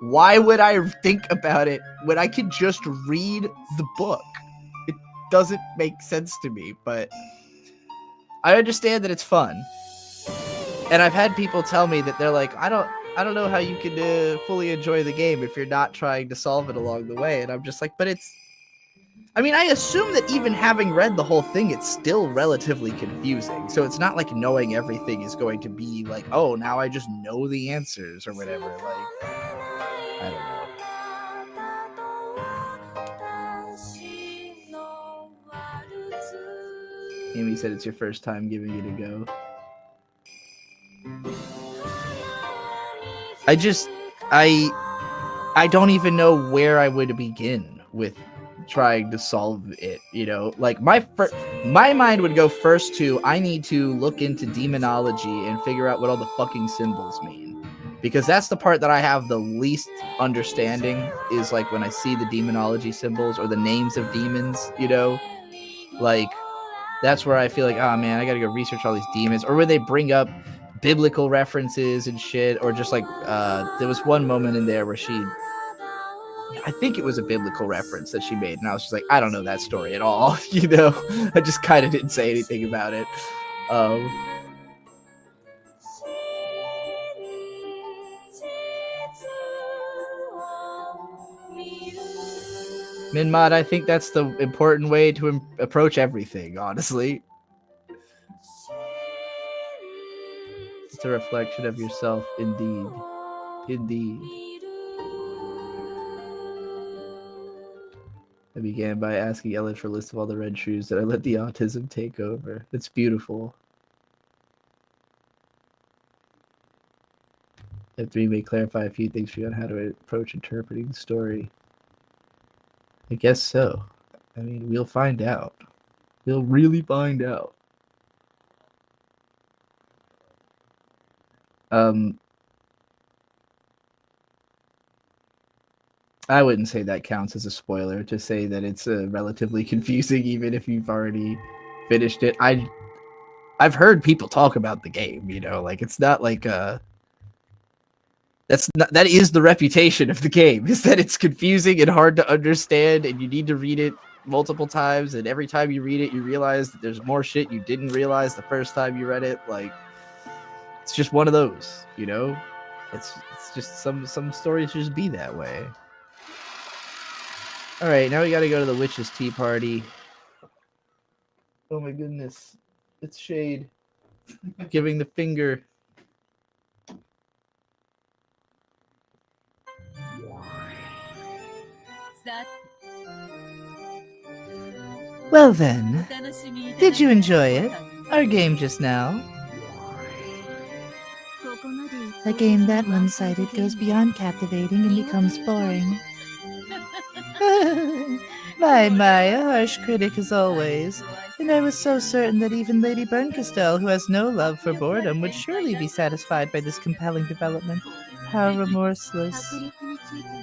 Why would I think about it when I can just read the book? It doesn't make sense to me, but I understand that it's fun. And I've had people tell me that they're like, I don't know how you can fully enjoy the game if you're not trying to solve it along the way. And I'm just like, but I mean, I assume that even having read the whole thing, it's still relatively confusing. So it's not like knowing everything is going to be like, oh, now I just know the answers or whatever. Like, I don't know. Amy said it's your first time giving it a go. I don't even know where I would begin with trying to solve it, you know? Like, my mind would go first to, I need to look into demonology and figure out what all the fucking symbols mean. Because that's the part that I have the least understanding, is like when I see the demonology symbols or the names of demons, you know? Like, that's where I feel like, oh man, I gotta go research all these demons. Or where they bring up biblical references and shit, or just like, there was one moment in there where I think it was a biblical reference that she made, and I was just like, I don't know that story at all, you know? I just kind of didn't say anything about it. Minmod, I think that's the important way to approach everything, honestly. It's a reflection of yourself, indeed. Indeed. I began by asking Ellen for a list of all the red shoes that I let the autism take over. It's beautiful. That 3 may clarify a few things for you on how to approach interpreting the story. I guess so. I mean, we'll find out. We'll really find out. I wouldn't say that counts as a spoiler to say that it's relatively confusing, even if you've already finished it. I've heard people talk about the game, you know, like it's not like that is the reputation of the game, is that it's confusing and hard to understand, and you need to read it multiple times, and every time you read it, you realize that there's more shit you didn't realize the first time you read it. Like, it's just one of those, you know. It's just some stories just be that way. All right, now we got to go to the witch's tea party. Oh my goodness, it's Shade giving the finger. Well then, did you enjoy it? Our game just now? A game that one-sided goes beyond captivating and becomes boring. My, a harsh critic as always. And I was so certain that even Lady Berncastel, who has no love for boredom, would surely be satisfied by this compelling development. How remorseless.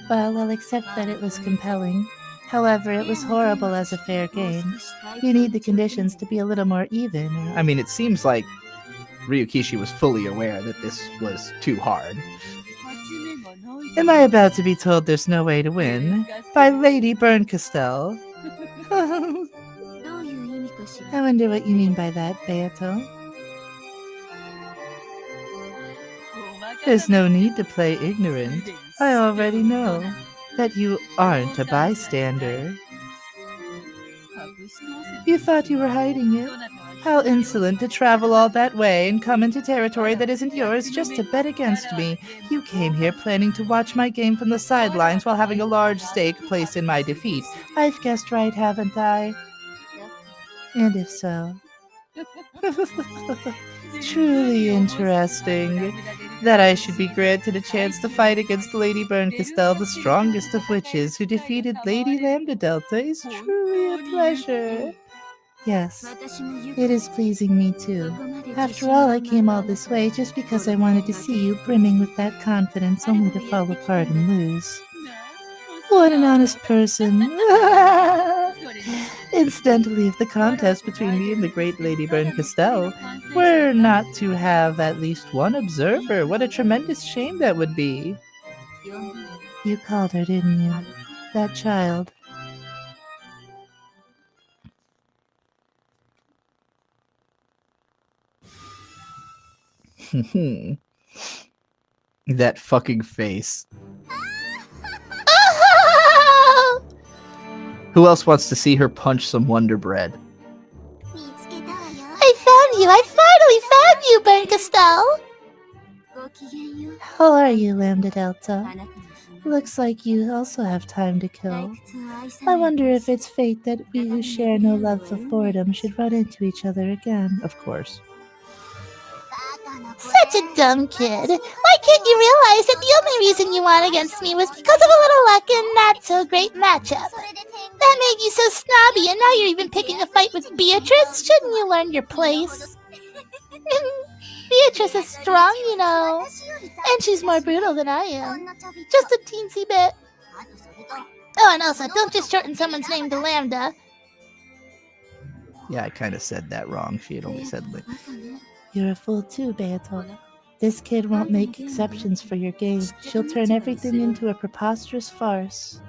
Well, I'll accept that it was compelling. However, it was horrible as a fair game. You need the conditions to be a little more even. I mean, it seems like Ryukishi was fully aware that this was too hard. Am I about to be told there's no way to win? By Lady Berncastel? I wonder what you mean by that, Beato. There's no need to play ignorant. I already know that you aren't a bystander. You thought you were hiding it? How insolent to travel all that way and come into territory that isn't yours just to bet against me. You came here planning to watch my game from the sidelines while having a large stake placed in my defeat. I've guessed right, haven't I? And if so... Truly interesting. That I should be granted a chance to fight against Lady Berncastel, the strongest of witches, who defeated Lady Lambda Delta, is truly a pleasure. Yes, it is pleasing me too. After all, I came all this way just because I wanted to see you brimming with that confidence, only to fall apart and lose. What an honest person. Incidentally, if the contest between me and the great Lady Berncastel were not to have at least one observer, what a tremendous shame that would be. You called her, didn't you? That child. That fucking face. Who else wants to see her punch some Wonder Bread? I found you! I finally found you, Berncastel! How are you, Lambda Delta? Looks like you also have time to kill. I wonder if it's fate that we who share no love of boredom should run into each other again. Of course. Such a dumb kid. Why can't you realize that the only reason you won against me was because of a little luck and not so great matchup? That made you so snobby, and now you're even picking a fight with Beatrice? Shouldn't you learn your place? Beatrice is strong, you know. And she's more brutal than I am. Just a teensy bit. Oh, and also, don't just shorten someone's name to Lambda. Yeah, I kind of said that wrong. She had only said like... You're a fool too, Beato. This kid won't make exceptions for your game. She'll turn everything into a preposterous farce.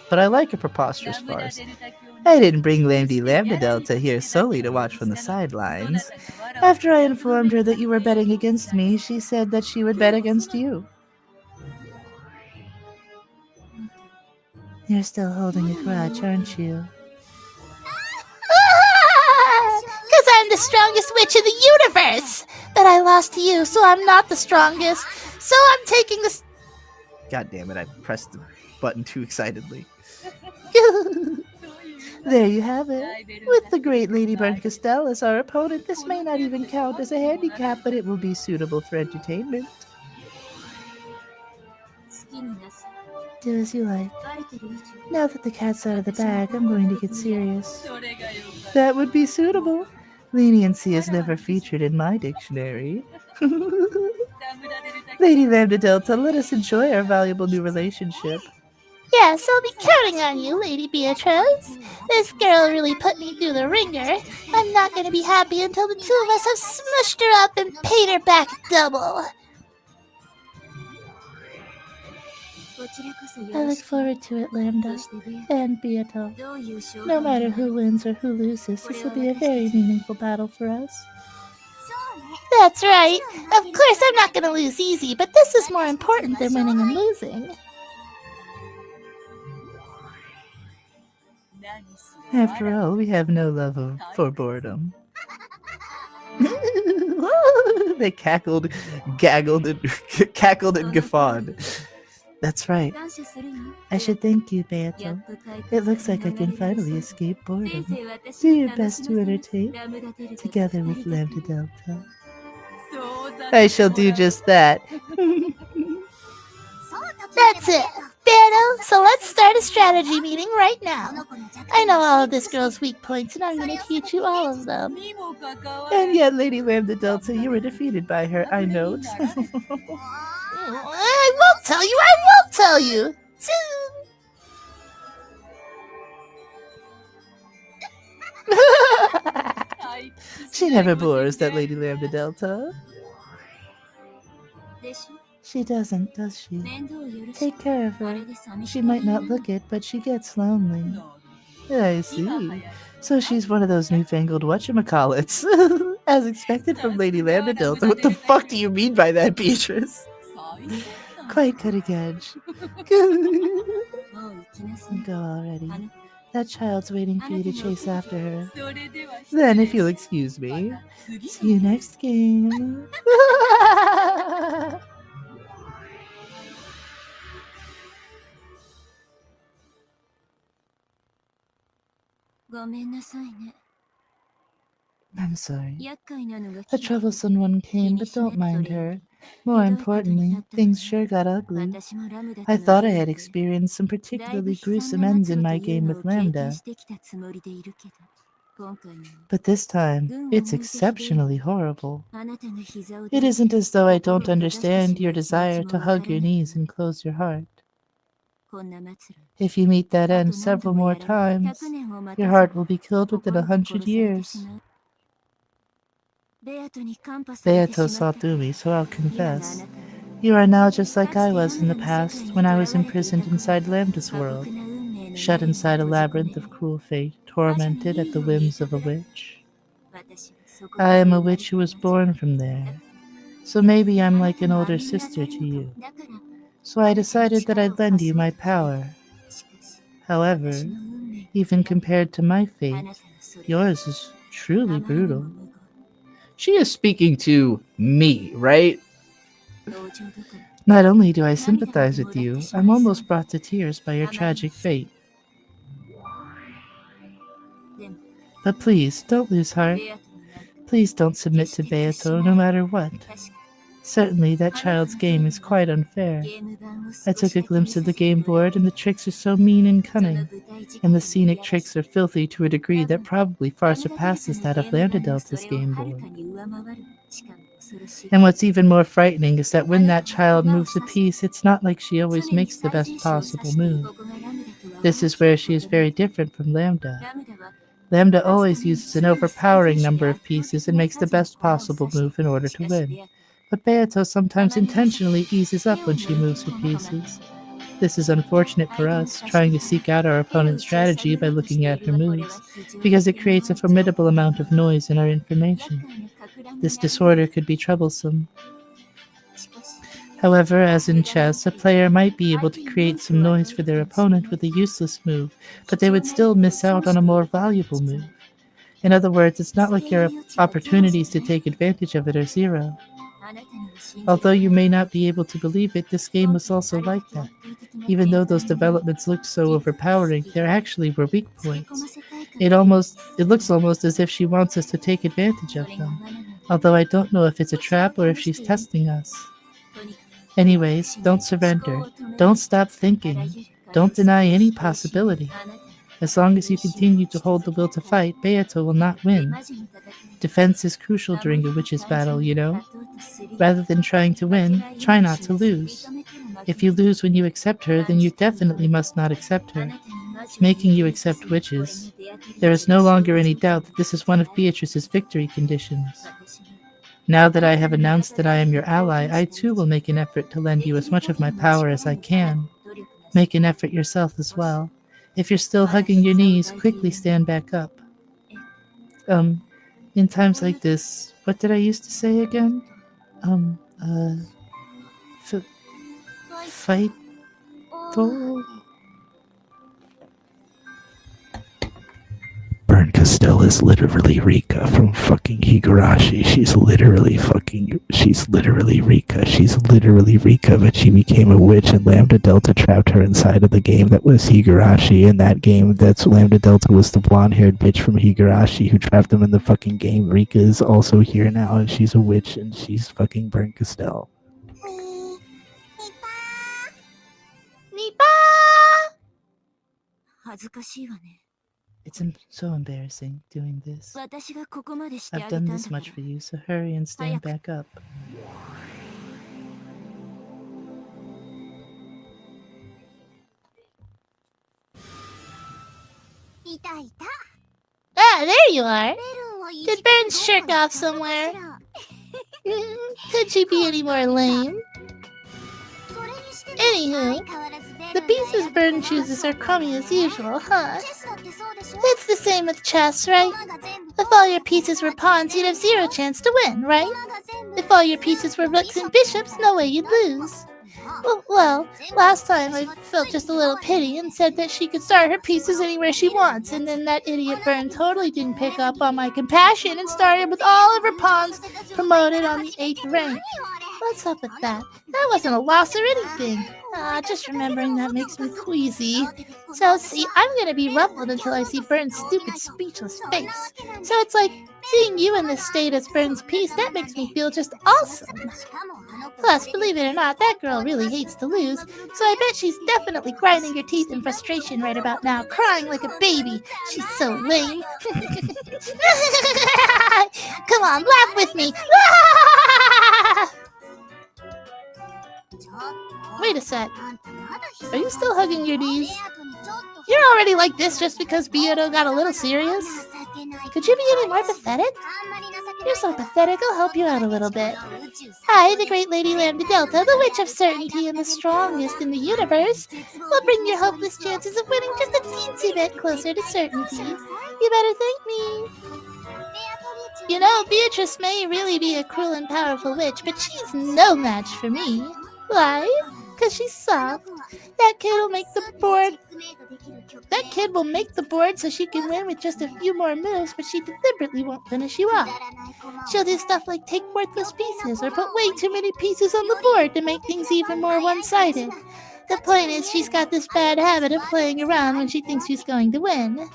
But I like a preposterous farce. I didn't bring Lady Lambda Delta here solely to watch from the sidelines. After I informed her that you were betting against me, she said that she would bet against you. You're still holding a grudge, aren't you? Because I'm the strongest witch in the universe! But I lost to you, so I'm not the strongest. So I'm taking this... God damn it, I pressed the button too excitedly. There you have it. With the great Lady Berncastel as our opponent, this may not even count as a handicap, but it will be suitable for entertainment. Do as you like. Now that the cat's out of the bag, I'm going to get serious. That would be suitable. Leniency is never featured in my dictionary. Lady Lambda Delta, let us enjoy our valuable new relationship. Yes, I'll be counting on you, Lady Beatrice. This girl really put me through the ringer. I'm not going to be happy until the two of us have smushed her up and paid her back double. I look forward to it, Lambda and Beato. No matter who wins or who loses, this will be a very meaningful battle for us. That's right. Of course, I'm not going to lose easy, but this is more important than winning and losing. After all, we have no love for boredom. They cackled, gaggled, and cackled and guffawed. That's right. I should thank you, Beato. It looks like I can finally escape boredom. Do your best to entertain, together with Lambda Delta. I shall do just that. That's it. Beato, so let's start a strategy meeting right now. I know all of this girl's weak points, and I'm going to teach you all of them. And yet, Lady Lambda Delta, you were defeated by her, I note. I won't tell you, I won't tell you. She never bores, that Lady Lambda Delta. She doesn't, does she? Take care of her. She might not look it, but she gets lonely. I see. So she's one of those newfangled whatchamacallits. As expected from Lady Lambda Delta. What the fuck do you mean by that, Beatrice? Quite cutting edge. Go already. That child's waiting for you to chase after her. Then, if you'll excuse me, see you next game. I'm sorry. A troublesome one came, but don't mind her. More importantly, things sure got ugly. I thought I had experienced some particularly gruesome ends in my game with Lambda. But this time, it's exceptionally horrible. It isn't as though I don't understand your desire to hug your knees and close your heart. If you meet that end several more times, your heart will be killed within 100 years. Beato saw through me, so I'll confess. You are now just like I was in the past, when I was imprisoned inside Lambda's world, shut inside a labyrinth of cruel fate, tormented at the whims of a witch. I am a witch who was born from there, so maybe I'm like an older sister to you. So I decided that I'd lend you my power. However, even compared to my fate, yours is truly brutal. She is speaking to me, right? Not only do I sympathize with you, I'm almost brought to tears by your tragic fate. But please, don't lose heart. Please don't submit to Beato, no matter what. Certainly, that child's game is quite unfair. I took a glimpse of the game board, and the tricks are so mean and cunning, and the scenic tricks are filthy to a degree that probably far surpasses that of Lambda Delta's game board. And what's even more frightening is that when that child moves a piece, it's not like she always makes the best possible move. This is where she is very different from Lambda. Lambda always uses an overpowering number of pieces and makes the best possible move in order to win. But Beato sometimes intentionally eases up when she moves her pieces. This is unfortunate for us, trying to seek out our opponent's strategy by looking at her moves, because it creates a formidable amount of noise in our information. This disorder could be troublesome. However, as in chess, a player might be able to create some noise for their opponent with a useless move, but they would still miss out on a more valuable move. In other words, it's not like your opportunities to take advantage of it are zero. Although you may not be able to believe it, this game was also like that. Even though those developments looked so overpowering, there actually were weak points. It looks almost as if she wants us to take advantage of them. Although I don't know if it's a trap or if she's testing us. Anyways, don't surrender. Don't stop thinking. Don't deny any possibility. As long as you continue to hold the will to fight, Beato will not win. Defense is crucial during a witch's battle, you know? Rather than trying to win, try not to lose. If you lose when you accept her, then you definitely must not accept her, making you accept witches. There is no longer any doubt that this is one of Beatrice's victory conditions. Now that I have announced that I am your ally, I too will make an effort to lend you as much of my power as I can. Make an effort yourself as well. If you're still hugging your knees, quickly stand back up. In times like this, what did I used to say again? Fight. Burn Castell is literally Rika from fucking Higurashi. She's literally Rika. She's literally Rika, but she became a witch and Lambda Delta trapped her inside of the game that was Higurashi. In that game, that's Lambda Delta was the blonde-haired bitch from Higurashi who trapped them in the fucking game. Rika is also here now, and she's a witch, and she's fucking Burn Castell. It's so embarrassing doing this. I've done this much for you, so hurry and stand back up. Ah, there you are. Did Burns shirk off somewhere? Could she be any more lame? Anywho, the pieces Burn chooses are crummy as usual, huh? It's the same with chess, right? If all your pieces were pawns, you'd have zero chance to win, right? If all your pieces were rooks and bishops, no way you'd lose. Well, last time I felt just a little pity and said that she could start her pieces anywhere she wants, and then that idiot Burn totally didn't pick up on my compassion and started with all of her pawns promoted on the 8th rank. What's up with that? That wasn't a loss or anything. Just remembering that makes me queasy. So, see, I'm gonna be ruffled until I see Burn's stupid, speechless face. So it's like, seeing you in this state as Burn's piece, that makes me feel just awesome. Plus, believe it or not, that girl really hates to lose, so I bet she's definitely grinding her teeth in frustration right about now, crying like a baby. She's so lame. Come on, laugh with me. Wait a sec. Are you still hugging your knees? You're already like this just because Beato got a little serious? Could you be any more pathetic? You're so pathetic, I'll help you out a little bit. I, the great Lady Lambda Delta, the witch of certainty and the strongest in the universe, will bring your hopeless chances of winning just a teensy bit closer to certainty. You better thank me. You know, Beatrice may really be a cruel and powerful witch, but she's no match for me. Why? Because she's soft. That kid will make the board so she can win with just a few more moves, but she deliberately won't finish you off. She'll do stuff like take worthless pieces or put way too many pieces on the board to make things even more one-sided. The point is, she's got this bad habit of playing around when she thinks she's going to win.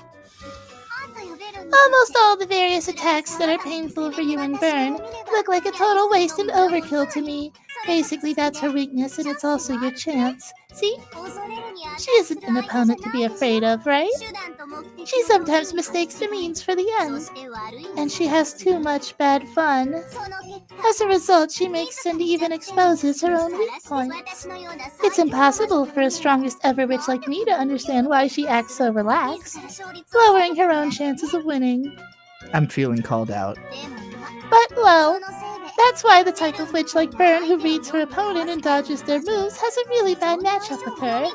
Almost all the various attacks that are painful for you and Burn look like a total waste and overkill to me. Basically, that's her weakness, and it's also your chance. See? She isn't an opponent to be afraid of, right? She sometimes mistakes the means for the end, and she has too much bad fun. As a result, she makes and even exposes her own weak points. It's impossible for a strongest ever witch like me to understand why she acts so relaxed, lowering her own chances of winning. I'm feeling called out. But, well, that's why the type of witch like Burn who reads her opponent and dodges their moves has a really bad matchup with her.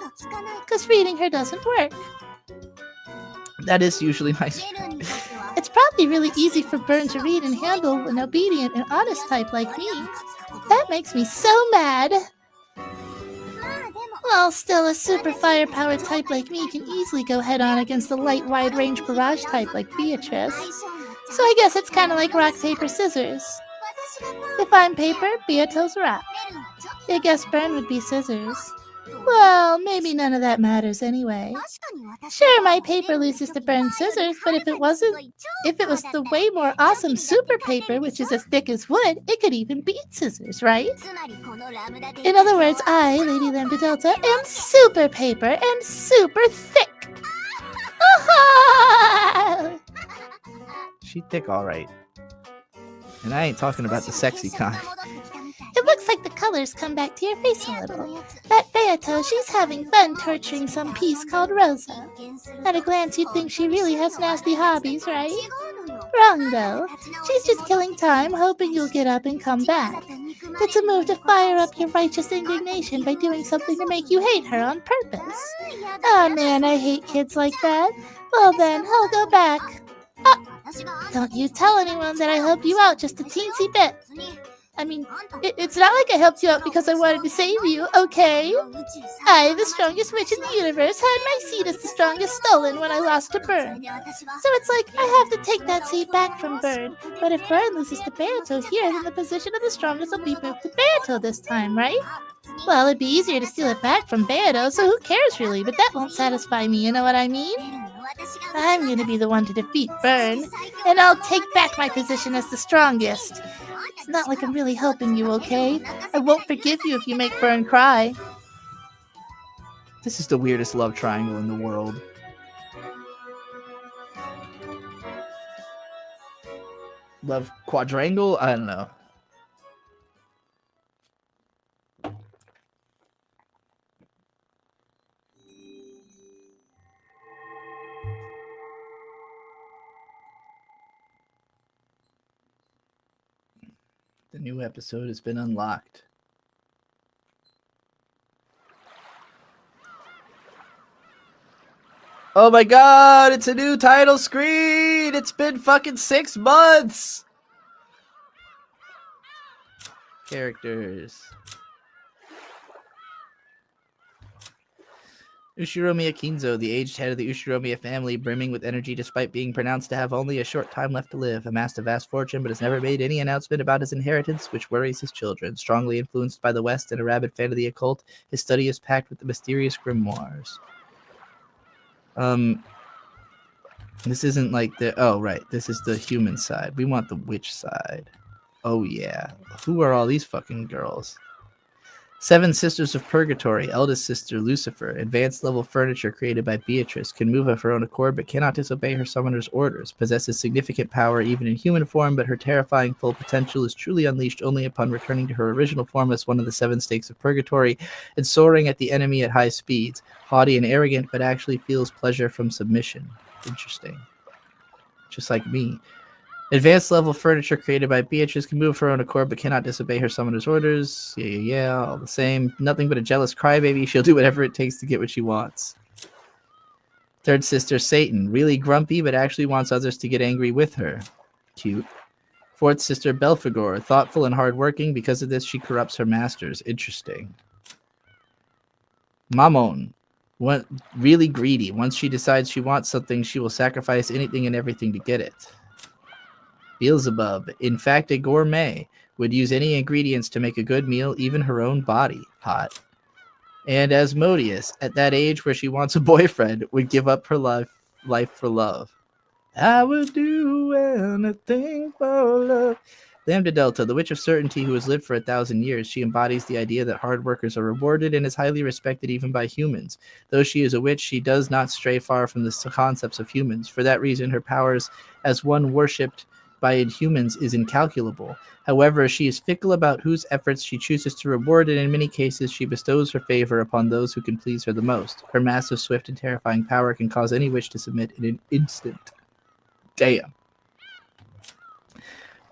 Because reading her doesn't work. That is usually my... It's probably really easy for Burn to read and handle an obedient and honest type like me. That makes me so mad. Well, still, a super firepower type like me can easily go head-on against a light, wide-range barrage type like Beatrice. So I guess it's kind of like rock, paper, scissors. If I'm paper, Beato's rock. I guess Burn would be scissors. Well, maybe none of that matters anyway. Sure, my paper loses to burn scissors, but if it was the way more awesome super paper, which is as thick as wood, it could even beat scissors, right? In other words, I, Lady Lambda Delta, am super paper and super thick. She thick, all right. And I ain't talking about the sexy kind. It looks like the colors come back to your face a little. That Beato, she's having fun torturing some piece called Rosa. At a glance, you'd think she really has nasty hobbies, right? Wrong, though. She's just killing time, hoping you'll get up and come back. It's a move to fire up your righteous indignation by doing something to make you hate her on purpose. Oh man, I hate kids like that. Well then, I'll go back. Don't you tell anyone that I helped you out just a teensy bit. I mean, it's not like I helped you out because I wanted to save you, okay? I, the strongest witch in the universe, had my seed as the strongest stolen when I lost to Burn. So it's like I have to take that seed back from Burn. But if Burn loses to Beato here, then the position of the strongest will be moved to Beato this time, right? Well, it'd be easier to steal it back from Beato, so who cares really? But that won't satisfy me, you know what I mean? I'm gonna be the one to defeat Burn, and I'll take back my position as the strongest. It's not like I'm really helping you, okay? I won't forgive you if you make Burn cry. This is the weirdest love triangle in the world. Love quadrangle? I don't know. The new episode has been unlocked. Oh my god, it's a new title screen! It's been fucking 6 months! Characters. Ushiromiya Kinzo, the aged head of the Ushiromiya family, brimming with energy despite being pronounced to have only a short time left to live, amassed a vast fortune but has never made any announcement about his inheritance, which worries his children. Strongly influenced by the West and a rabid fan of the occult, his study is packed with the mysterious grimoires. This isn't like the... Oh, right. This is the human side. We want the witch side. Oh, yeah. Who are all these fucking girls? 7 Sisters of Purgatory, eldest sister Lucifer, advanced level furniture created by Beatrice, can move of her own accord but cannot disobey her summoner's orders, possesses significant power even in human form, but her terrifying full potential is truly unleashed only upon returning to her original form as one of the 7 stakes of Purgatory and soaring at the enemy at high speeds, haughty and arrogant but actually feels pleasure from submission. Interesting. Just like me. Advanced level furniture created by Beatrice can move of her own accord but cannot disobey her summoner's orders. Yeah, all the same. Nothing but a jealous crybaby. She'll do whatever it takes to get what she wants. 3rd sister Satan, really grumpy but actually wants others to get angry with her. Cute. 4th sister Belphegor, thoughtful and hardworking. Because of this, she corrupts her masters. Interesting. Mammon, really greedy. Once she decides she wants something, she will sacrifice anything and everything to get it. Beelzebub, in fact a gourmet, would use any ingredients to make a good meal, even her own body. Hot. And Asmodeus, at that age where she wants a boyfriend, would give up her life for love. I would do anything for love. Lambda Delta, the witch of certainty who has lived for 1,000 years, she embodies the idea that hard workers are rewarded and is highly respected even by humans. Though she is a witch, she does not stray far from the concepts of humans. For that reason, her powers as one worshipped by Inhumans is incalculable. However, she is fickle about whose efforts she chooses to reward, and in many cases she bestows her favor upon those who can please her the most. Her massive, swift, and terrifying power can cause any witch to submit in an instant. Damn.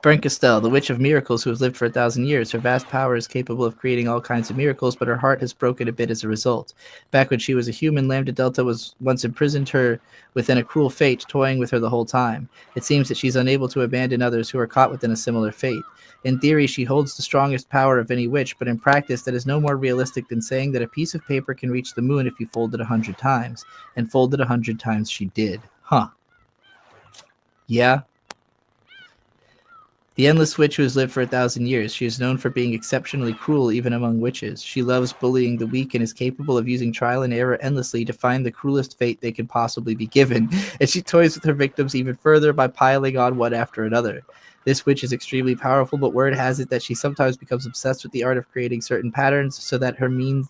Berncastel, the witch of miracles who has lived for 1,000 years. Her vast power is capable of creating all kinds of miracles, but her heart has broken a bit as a result. Back when she was a human, Lambda Delta was once imprisoned her within a cruel fate, toying with her the whole time. It seems that she's unable to abandon others who are caught within a similar fate. In theory, she holds the strongest power of any witch, but in practice, that is no more realistic than saying that a piece of paper can reach the moon if you fold it 100 times. And fold it 100 times she did. Huh. Yeah. The Endless Witch who has lived for 1,000 years. She is known for being exceptionally cruel even among witches. She loves bullying the weak and is capable of using trial and error endlessly to find the cruelest fate they can possibly be given. And she toys with her victims even further by piling on one after another. This witch is extremely powerful, but word has it that she sometimes becomes obsessed with the art of creating certain patterns so that her means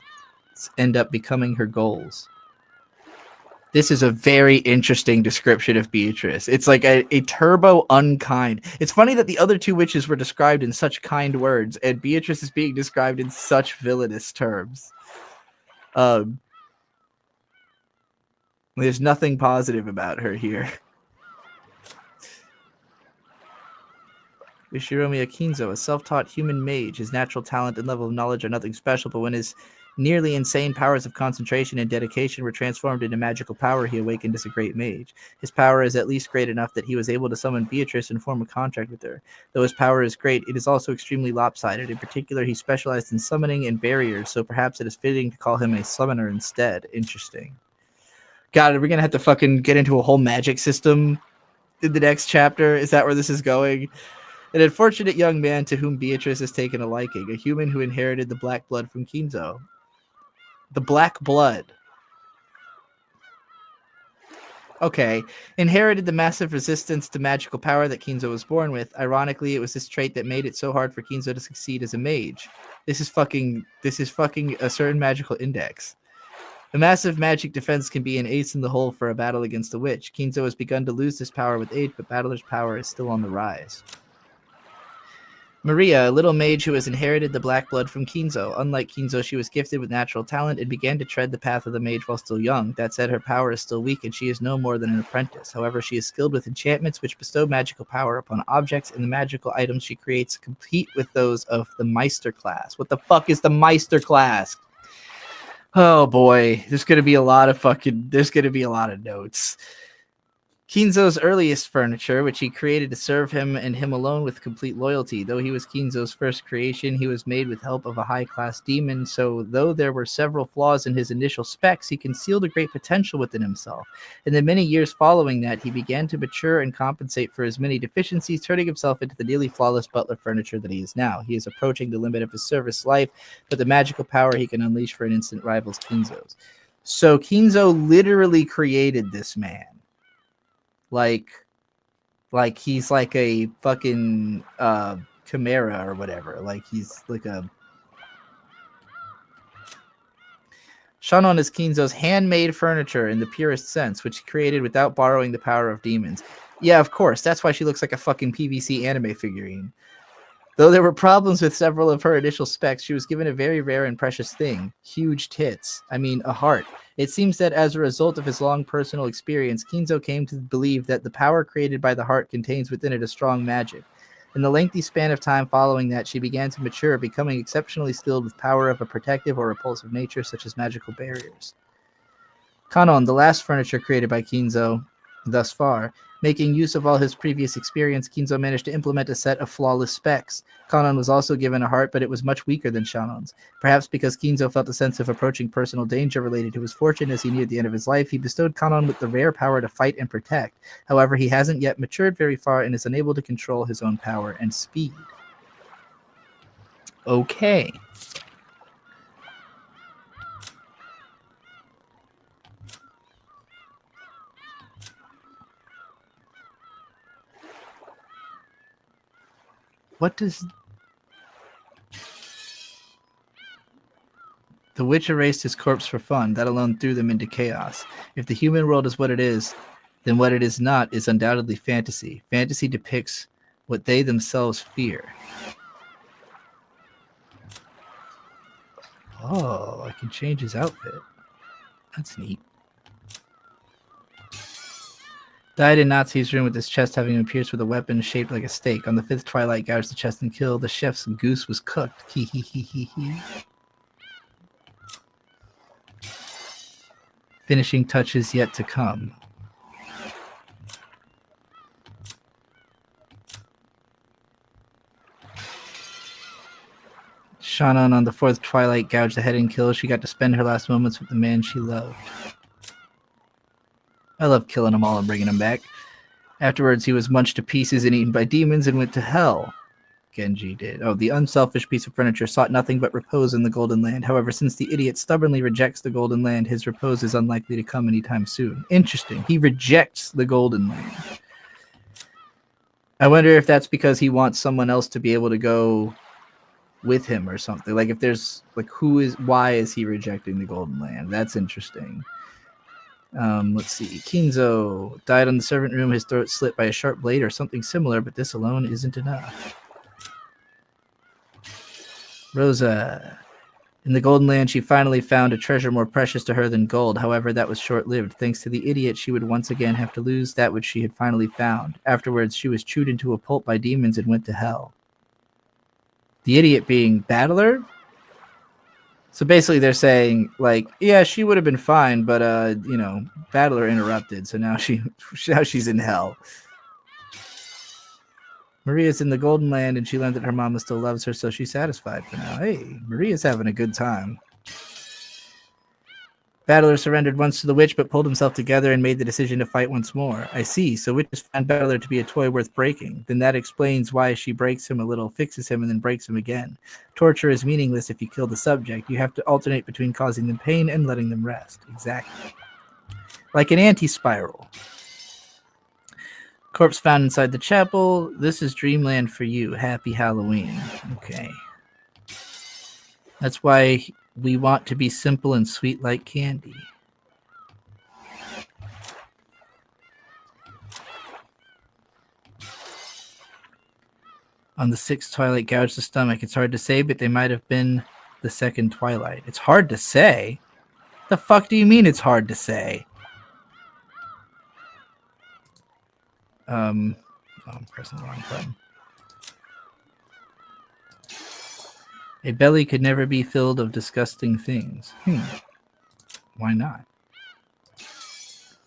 end up becoming her goals. This is a very interesting description of Beatrice. It's like a turbo unkind. It's funny that the other two witches were described in such kind words, and Beatrice is being described in such villainous terms. There's nothing positive about her here. Yoshiromi Akinzo, a self-taught human mage. His natural talent and level of knowledge are nothing special, but when his nearly insane powers of concentration and dedication were transformed into magical power, he awakened as a great mage. His power is at least great enough that he was able to summon Beatrice and form a contract with her. Though his power is great, it is also extremely lopsided. In particular, he specialized in summoning and barriers, so perhaps it is fitting to call him a summoner instead. Interesting. God, are we gonna have to fucking get into a whole magic system in the next chapter? Is that where this is going? An unfortunate young man to whom Beatrice has taken a liking, a human who inherited the black blood from Kinzo. The black blood. Okay. Inherited the massive resistance to magical power that Kinzo was born with. Ironically, it was this trait that made it so hard for Kinzo to succeed as a mage. This is fucking a certain magical index. A massive magic defense can be an ace in the hole for a battle against a witch. Kinzo has begun to lose this power with age, but Battler's power is still on the rise. Maria, a little mage who has inherited the black blood from Kinzo. Unlike Kinzo, she was gifted with natural talent and began to tread the path of the mage while still young. That said, her power is still weak and she is no more than an apprentice. However, she is skilled with enchantments which bestow magical power upon objects, and the magical items she creates compete with those of the Meister class. What the fuck is the Meister class? Oh boy, there's gonna be a lot of notes. Kinzo's earliest furniture, which he created to serve him and him alone with complete loyalty. Though he was Kinzo's first creation, he was made with help of a high-class demon, so though there were several flaws in his initial specs, he concealed a great potential within himself. In the many years following that, he began to mature and compensate for his many deficiencies, turning himself into the nearly flawless butler furniture that he is now. He is approaching the limit of his service life, but the magical power he can unleash for an instant rivals Kinzo's. So Kinzo literally created this man. Like he's like a fucking chimera or whatever. Like he's like a... Shannon is Kinzo's handmade furniture in the purest sense, which he created without borrowing the power of demons. Yeah, of course. That's why she looks like a fucking PVC anime figurine. Though there were problems with several of her initial specs, she was given a very rare and precious thing. Huge tits. I mean, a heart. It seems that as a result of his long personal experience, Kinzo came to believe that the power created by the heart contains within it a strong magic. In the lengthy span of time following that, she began to mature, becoming exceptionally skilled with power of a protective or repulsive nature, such as magical barriers. Kanon, the last furniture created by Kinzo thus far. Making use of all his previous experience, Kinzo managed to implement a set of flawless specs. Kanon was also given a heart, but it was much weaker than Shannon's. Perhaps because Kinzo felt a sense of approaching personal danger related to his fortune as he neared the end of his life, he bestowed Kanon with the rare power to fight and protect. However, he hasn't yet matured very far and is unable to control his own power and speed. Okay. What does... The witch erased his corpse for fun. That alone threw them into chaos. If the human world is what it is, then what it is not is undoubtedly fantasy. Fantasy depicts what they themselves fear. Oh, I can change his outfit. That's neat. Died in Nazi's room with his chest having been pierced with a weapon shaped like a steak. On the fifth twilight, gouged the chest and killed. The chef's goose was cooked. Hee hee hee hee hee. Finishing touches yet to come. Shannon on the fourth twilight gouged the head and killed. She got to spend her last moments with the man she loved. I love killing them all and bringing them back. Afterwards, he was munched to pieces and eaten by demons and went to hell. Genji did. Oh, the unselfish piece of furniture sought nothing but repose in the Golden Land. However, since the idiot stubbornly rejects the Golden Land, his repose is unlikely to come anytime soon. Interesting. He rejects the Golden Land. I wonder if that's because he wants someone else to be able to go with him or something. Like if there's like why is he rejecting the Golden Land? That's interesting. Let's see. Kinzo died in the servant room, his throat slit by a sharp blade or something similar, but this alone isn't enough. Rosa. In the Golden Land, she finally found a treasure more precious to her than gold. However, that was short-lived. Thanks to the idiot, she would once again have to lose that which she had finally found. Afterwards, she was chewed into a pulp by demons and went to hell. The idiot being Battler? So basically they're saying, like, yeah, she would have been fine, but, Battler interrupted, so now she's in hell. Maria's in the Golden Land, and she learned that her mama still loves her, so she's satisfied for now. Hey, Maria's having a good time. Battler surrendered once to the witch, but pulled himself together and made the decision to fight once more. I see, so witches found Battler to be a toy worth breaking. Then that explains why she breaks him a little, fixes him, and then breaks him again. Torture is meaningless if you kill the subject. You have to alternate between causing them pain and letting them rest. Exactly. Like an anti-spiral. Corpse found inside the chapel. This is Dreamland for you. Happy Halloween. Okay. That's why we want to be simple and sweet like candy. On the sixth Twilight gouged the stomach. It's hard to say, but they might have been the second Twilight. It's hard to say? The fuck do you mean it's hard to say? I'm pressing the wrong button. A belly could never be filled of disgusting things. Why not? If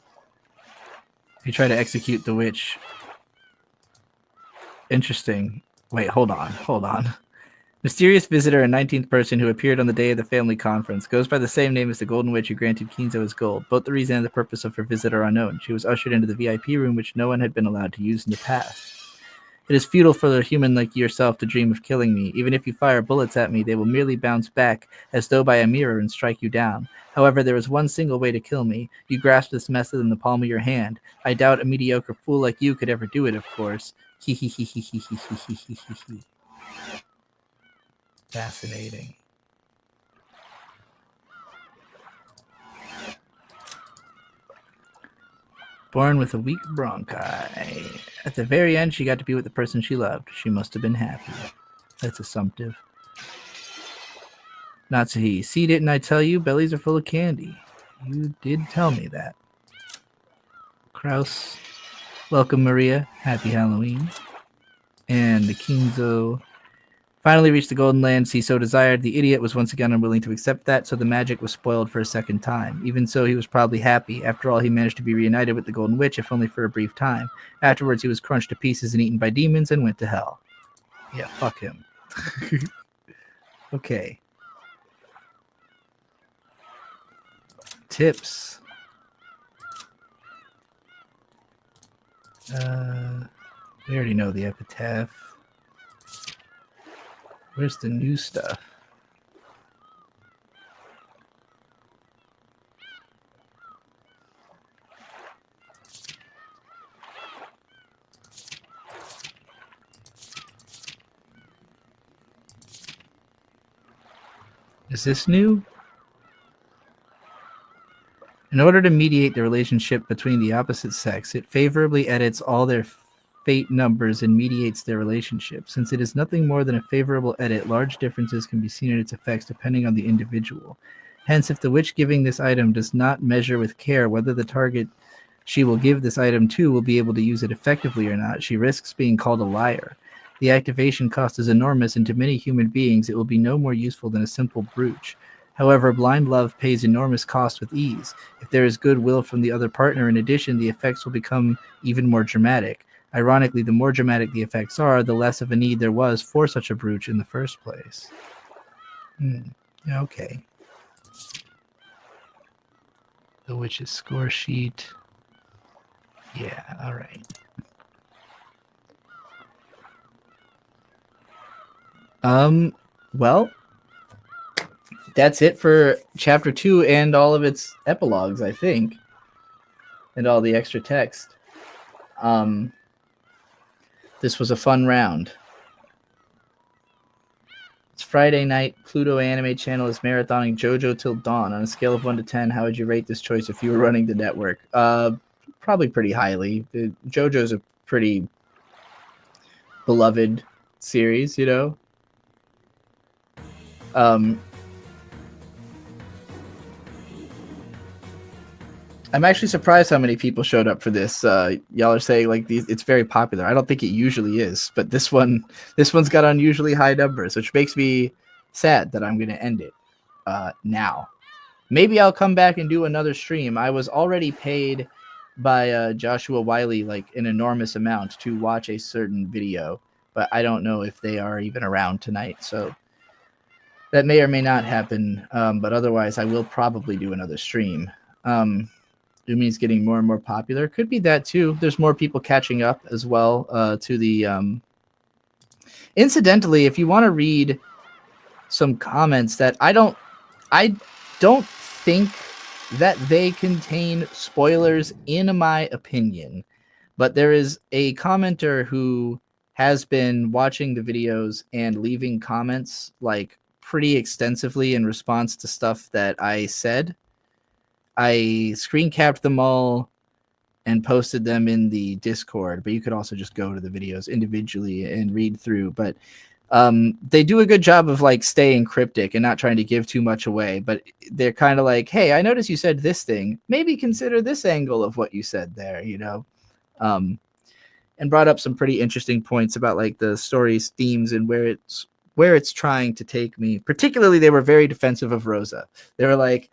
you try to execute the witch. Interesting. Wait, hold on. Mysterious visitor and 19th person who appeared on the day of the family conference goes by the same name as the Golden Witch who granted Kinzo his gold. Both the reason and the purpose of her visit are unknown. She was ushered into the VIP room, which no one had been allowed to use in the past. It is futile for a human like yourself to dream of killing me. Even if you fire bullets at me, they will merely bounce back as though by a mirror and strike you down. However, there is one single way to kill me. You grasp this method in the palm of your hand. I doubt a mediocre fool like you could ever do it, of course. Fascinating. Born with a weak bronchi. At the very end, she got to be with the person she loved. She must have been happy. That's assumptive. Natsuhi. See, didn't I tell you? Bellies are full of candy. You did tell me that. Kraus. Welcome, Maria. Happy Halloween. And the Kinzo finally reached the Golden Lands he so desired. The idiot was once again unwilling to accept that, so the magic was spoiled for a second time. Even so, he was probably happy. After all, he managed to be reunited with the Golden Witch, if only for a brief time. Afterwards, he was crunched to pieces and eaten by demons and went to hell. Yeah, fuck him. Okay. Tips. We already know the epitaph. Where's the new stuff? Is this new? In order to mediate the relationship between the opposite sex, it favorably edits all their fate numbers and mediates their relationship. Since it is nothing more than a favorable edit, large differences can be seen in its effects depending on the individual. Hence, if the witch giving this item does not measure with care whether the target she will give this item to will be able to use it effectively or not, she risks being called a liar. The activation cost is enormous, and to many human beings it will be no more useful than a simple brooch. However, blind love pays enormous cost with ease. If there is goodwill from the other partner, in addition, the effects will become even more dramatic. Ironically, the more dramatic the effects are, the less of a need there was for such a brooch in the first place. Okay. The witch's score sheet. Yeah, all right. Well, that's it for chapter 2 and all of its epilogues, I think, and all the extra text. This was a fun round. It's Friday night. Pluto Anime Channel is marathoning JoJo till dawn. On a scale of 1 to 10, how would you rate this choice if you were running the network? Probably pretty highly. JoJo's a pretty beloved series, you know. I'm actually surprised how many people showed up for this. Y'all are saying like these, it's very popular. I don't think it usually is, but this one's got unusually high numbers, which makes me sad that I'm going to end it now. Maybe I'll come back and do another stream. I was already paid by Joshua Wiley like an enormous amount to watch a certain video, but I don't know if they are even around tonight. So that may or may not happen. But otherwise, I will probably do another stream. Umi's getting more and more popular. Could be that too. There's more people catching up as well to the. Incidentally, if you want to read some comments that I don't think that they contain spoilers in my opinion, but there is a commenter who has been watching the videos and leaving comments like pretty extensively in response to stuff that I said. I screen capped them all and posted them in the Discord, but you could also just go to the videos individually and read through. But they do a good job of like staying cryptic and not trying to give too much away. But they're kind of like, hey, I noticed you said this thing. Maybe consider this angle of what you said there, you know? And brought up some pretty interesting points about like the story's themes and where it's trying to take me. Particularly, they were very defensive of Rosa. They were like,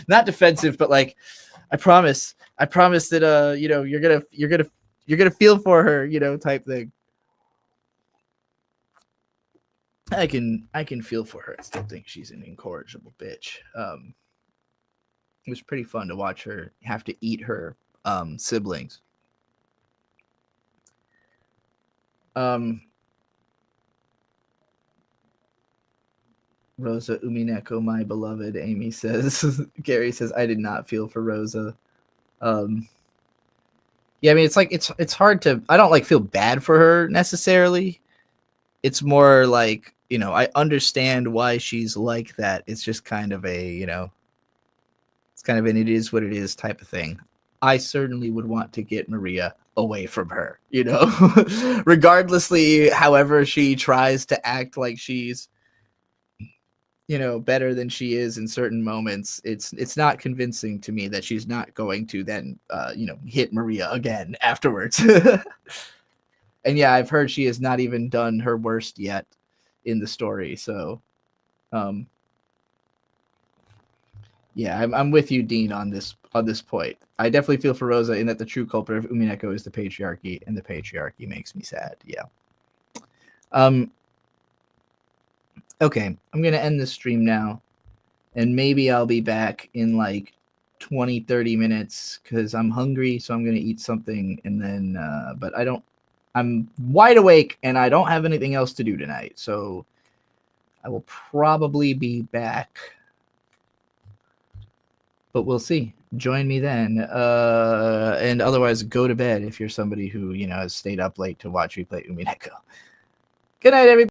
not defensive, but like, I promise that you know, you're gonna feel for her, you know, type thing. I can feel for her. I still think she's an incorrigible bitch. It was pretty fun to watch her have to eat her siblings. Rosa Umineko, my beloved, Amy says. Gary says, I did not feel for Rosa. Yeah, I mean, it's like, it's hard to, I don't like feel bad for her necessarily. It's more like, you know, I understand why she's like that. It's just kind of a, you know, it's kind of an it is what it is type of thing. I certainly would want to get Maria away from her, you know, regardlessly, however she tries to act like she's, you know, better than she is in certain moments. It's not convincing to me that she's not going to then, you know, hit Maria again afterwards. And yeah, I've heard she has not even done her worst yet in the story. So, yeah, I'm with you, Dean, on this point. I definitely feel for Rosa in that the true culprit of Umineko is the patriarchy, and the patriarchy makes me sad. Yeah. Okay, I'm going to end this stream now, and maybe I'll be back in like 20, 30 minutes because I'm hungry, so I'm going to eat something, and then, but I'm wide awake, and I don't have anything else to do tonight, so I will probably be back, but we'll see. Join me then, and otherwise go to bed if you're somebody who, you know, has stayed up late to watch me play Umineko. Good night, everybody.